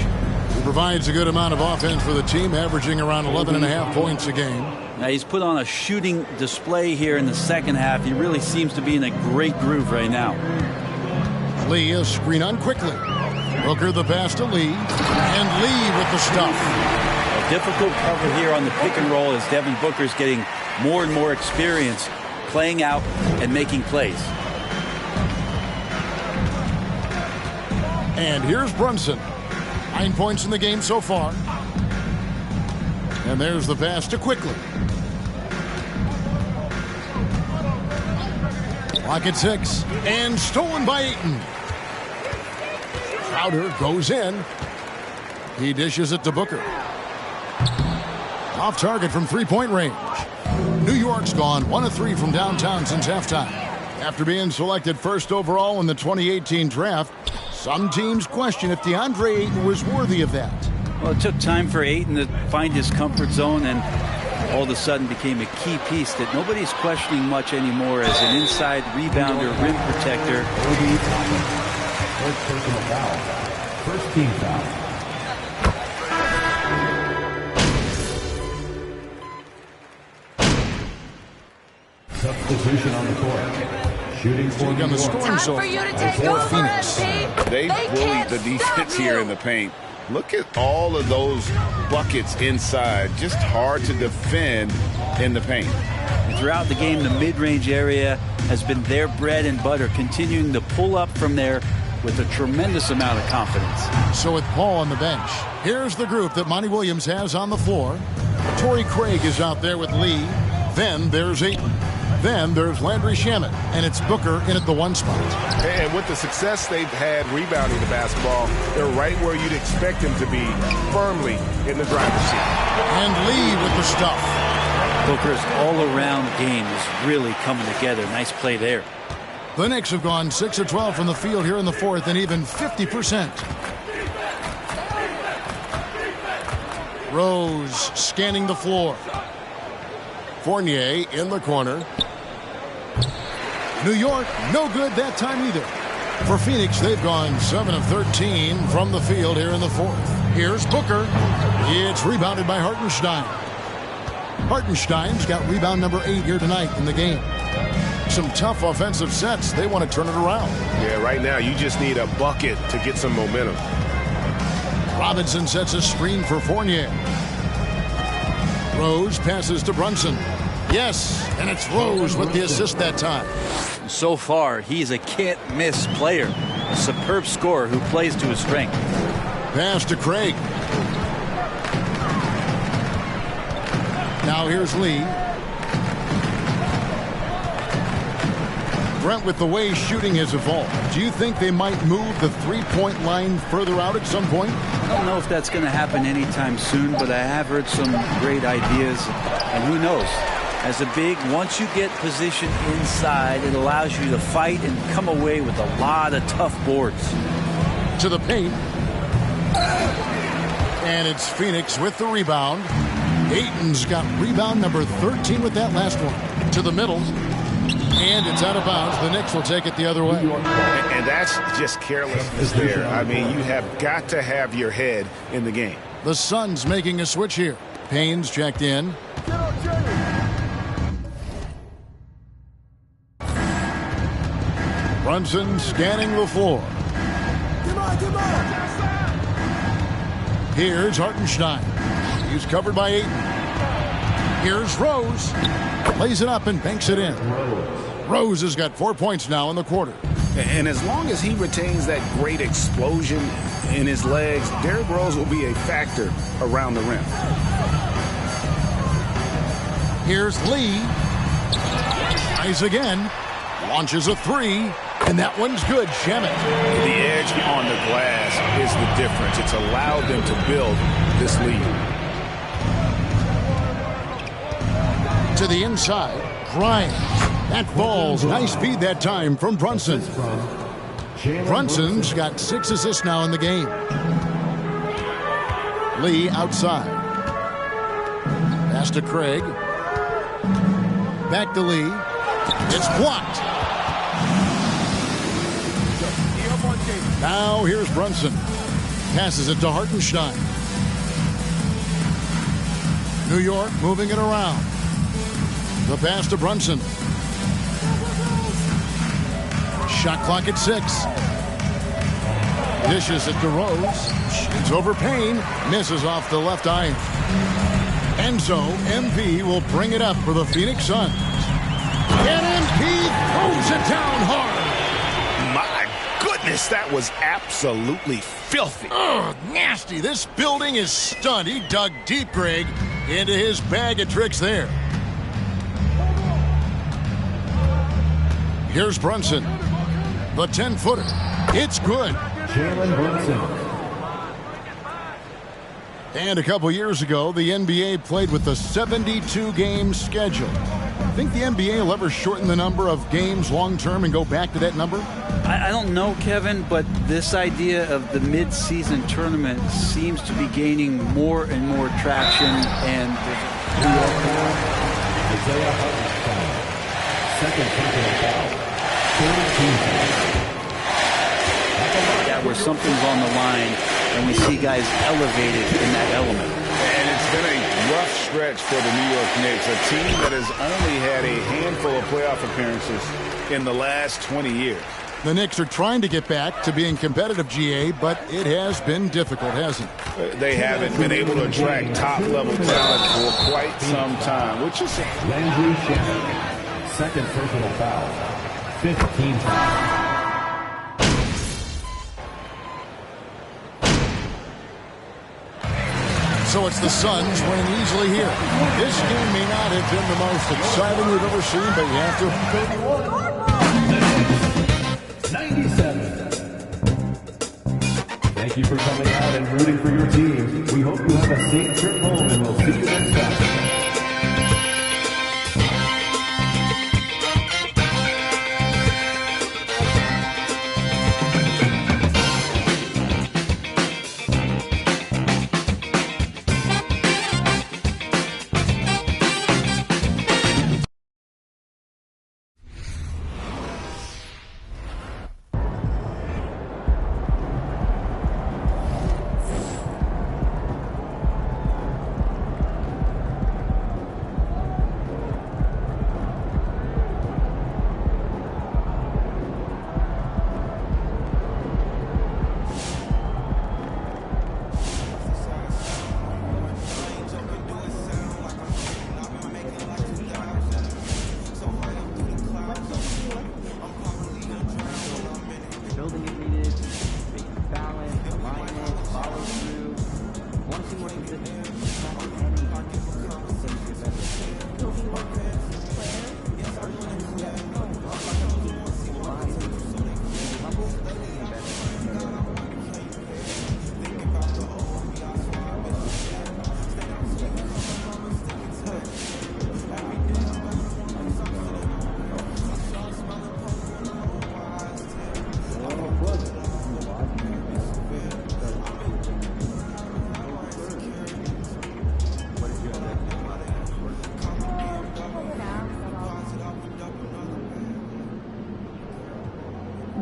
He provides a good amount of offense for the team, averaging around 11.5 points a game. Now he's put on a shooting display here in the second half. He really seems to be in a great groove right now. Lee a screen on quickly. Booker the pass to Lee. And Lee with the stuff. A difficult cover here on the pick and roll as Devin Booker's getting more and more experience playing out and making plays. And here's Brunson. 9 points in the game so far. And there's the pass to quickly. Clock at 6. And stolen by Ayton. Crowder goes in. He dishes it to Booker. Off target from three-point range. New York's gone 1 of 3 from downtown since halftime. After being selected first overall in the 2018 draft, some teams question if DeAndre Ayton was worthy of that. Well, it took time for Ayton to find his comfort zone and all of a sudden became a key piece that nobody's questioning much anymore as an inside rebounder, rim protector. First personal foul. First team foul. Substitution on the court. Shooting for on the scoring zone. For you to take over, Phoenix. They bullied the defense here in the paint. Look at all of those buckets inside. Just hard to defend in the paint. And throughout the game, the mid-range area has been their bread and butter, continuing to pull up from there with a tremendous amount of confidence. So with Paul on the bench, here's the group that Monty Williams has on the floor. Torrey Craig is out there with Lee. Then there's Ayton. Then there's Landry Shamet, and it's Booker in at the 1 spot. And with the success they've had rebounding the basketball, they're right where you'd expect them to be, firmly in the driver's seat. And Lee with the stuff. Booker's all-around game is really coming together. Nice play there. The Knicks have gone 6 of 12 from the field here in the fourth, and even 50%. Rose scanning the floor. Fournier in the corner. New York, no good that time either. For Phoenix, they've gone 7 of 13 from the field here in the fourth. Here's Booker. It's rebounded by Hartenstein. Hartenstein's got rebound number 8 here tonight in the game. Some tough offensive sets. They want to turn it around. Yeah, right now you just need a bucket to get some momentum. Robinson sets a screen for Fournier. Rose passes to Brunson. Yes, and it's Rose with the assist that time. So far, he's a can't-miss player. A superb scorer who plays to his strength. Pass to Craig. Now here's Lee. Brent, with the way shooting has evolved, do you think they might move the three-point line further out at some point? I don't know if that's going to happen anytime soon, but I have heard some great ideas. And who knows? As a big, once you get positioned inside, it allows you to fight and come away with a lot of tough boards. To the paint. And it's Phoenix with the rebound. Ayton's got rebound number 13 with that last one. To the middle. And it's out of bounds. The Knicks will take it the other way. And that's just carelessness there. I mean, you have got to have your head in the game. The Suns making a switch here. Payne's checked in. Brunson scanning the floor. Here's Hartenstein. He's covered by Ayton. Here's Rose. Plays it up and banks it in. Rose has got 4 points now in the quarter. And as long as he retains that great explosion in his legs, Derrick Rose will be a factor around the rim. Here's Lee. Tries again. Launches a three. And that one's good. Shemet. The edge on the glass is the difference. It's allowed them to build this lead. To the inside. Grimes. That falls. Nice feed that time from Brunson. Brunson's got 6 assists now in the game. Lee outside. Pass to Craig. Back to Lee. It's blocked. Now here's Brunson. Passes it to Hartenstein. New York moving it around. The pass to Brunson. Shot clock at 6. Dishes it to Rose. Shoots over Payne. Misses off the left iron. And so MP will bring it up for the Phoenix Suns. And MP throws it down hard. My goodness, that was absolutely filthy. Oh, nasty. This building is stunned. He dug deep, Greg, into his bag of tricks there. Here's Brunson. The 10-footer. It's good. Jalen Brunson. And a couple years ago, the NBA played with a 72-game schedule. Think the NBA will ever shorten the number of games long-term and go back to that number? I don't know, Kevin, but this idea of the mid-season tournament seems to be gaining more and more traction. And Second personal foul. yeah, where something's on the line, and we see guys elevated in that element. And it's been a rough stretch for the New York Knicks, a team that has only had a handful of playoff appearances in the last 20 years. The Knicks are trying to get back to being competitive, GA, but it has been difficult, hasn't it? They haven't been able to attract top-level talent for quite some time, which is... Landry Shamet. Second personal foul. 15 times. So it's the Suns winning easily here. This game may not have been the most exciting we've ever seen, but you have to... 97. Thank you for coming out and rooting for your team. We hope you have a safe trip home, and we'll see you next time.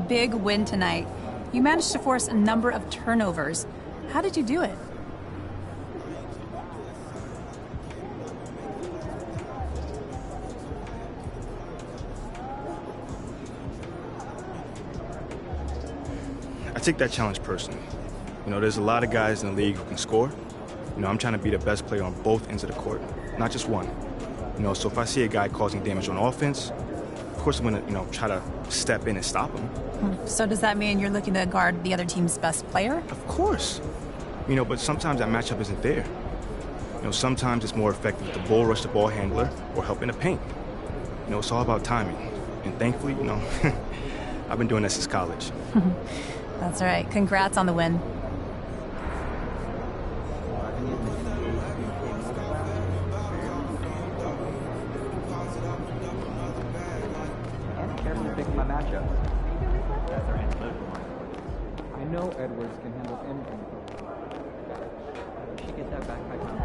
big win tonight. You managed to force a number of turnovers. How did you do it? I take that challenge personally. You know, there's a lot of guys in the league who can score. You know, I'm trying to be the best player on both ends of the court, not just one. You know, so if I see a guy causing damage on offense, of course I'm gonna, try to step in and stop him. So does that mean you're looking to guard the other team's best player? Of course. You know, but sometimes that matchup isn't there. You know, sometimes it's more effective to bull rush the ball handler or help in the paint. You know, it's all about timing. And thankfully, I've been doing that since college. That's right. Congrats on the win. My matchup. That's our analytical line. I know Edwards can handle anything. She gets that back by time.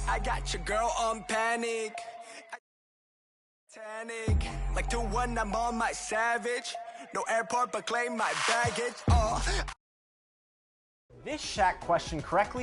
I got your girl on panic. Tanic. Like 2-1, I'm on my savage. No airport, but claim my baggage. Oh. This Shaq question correctly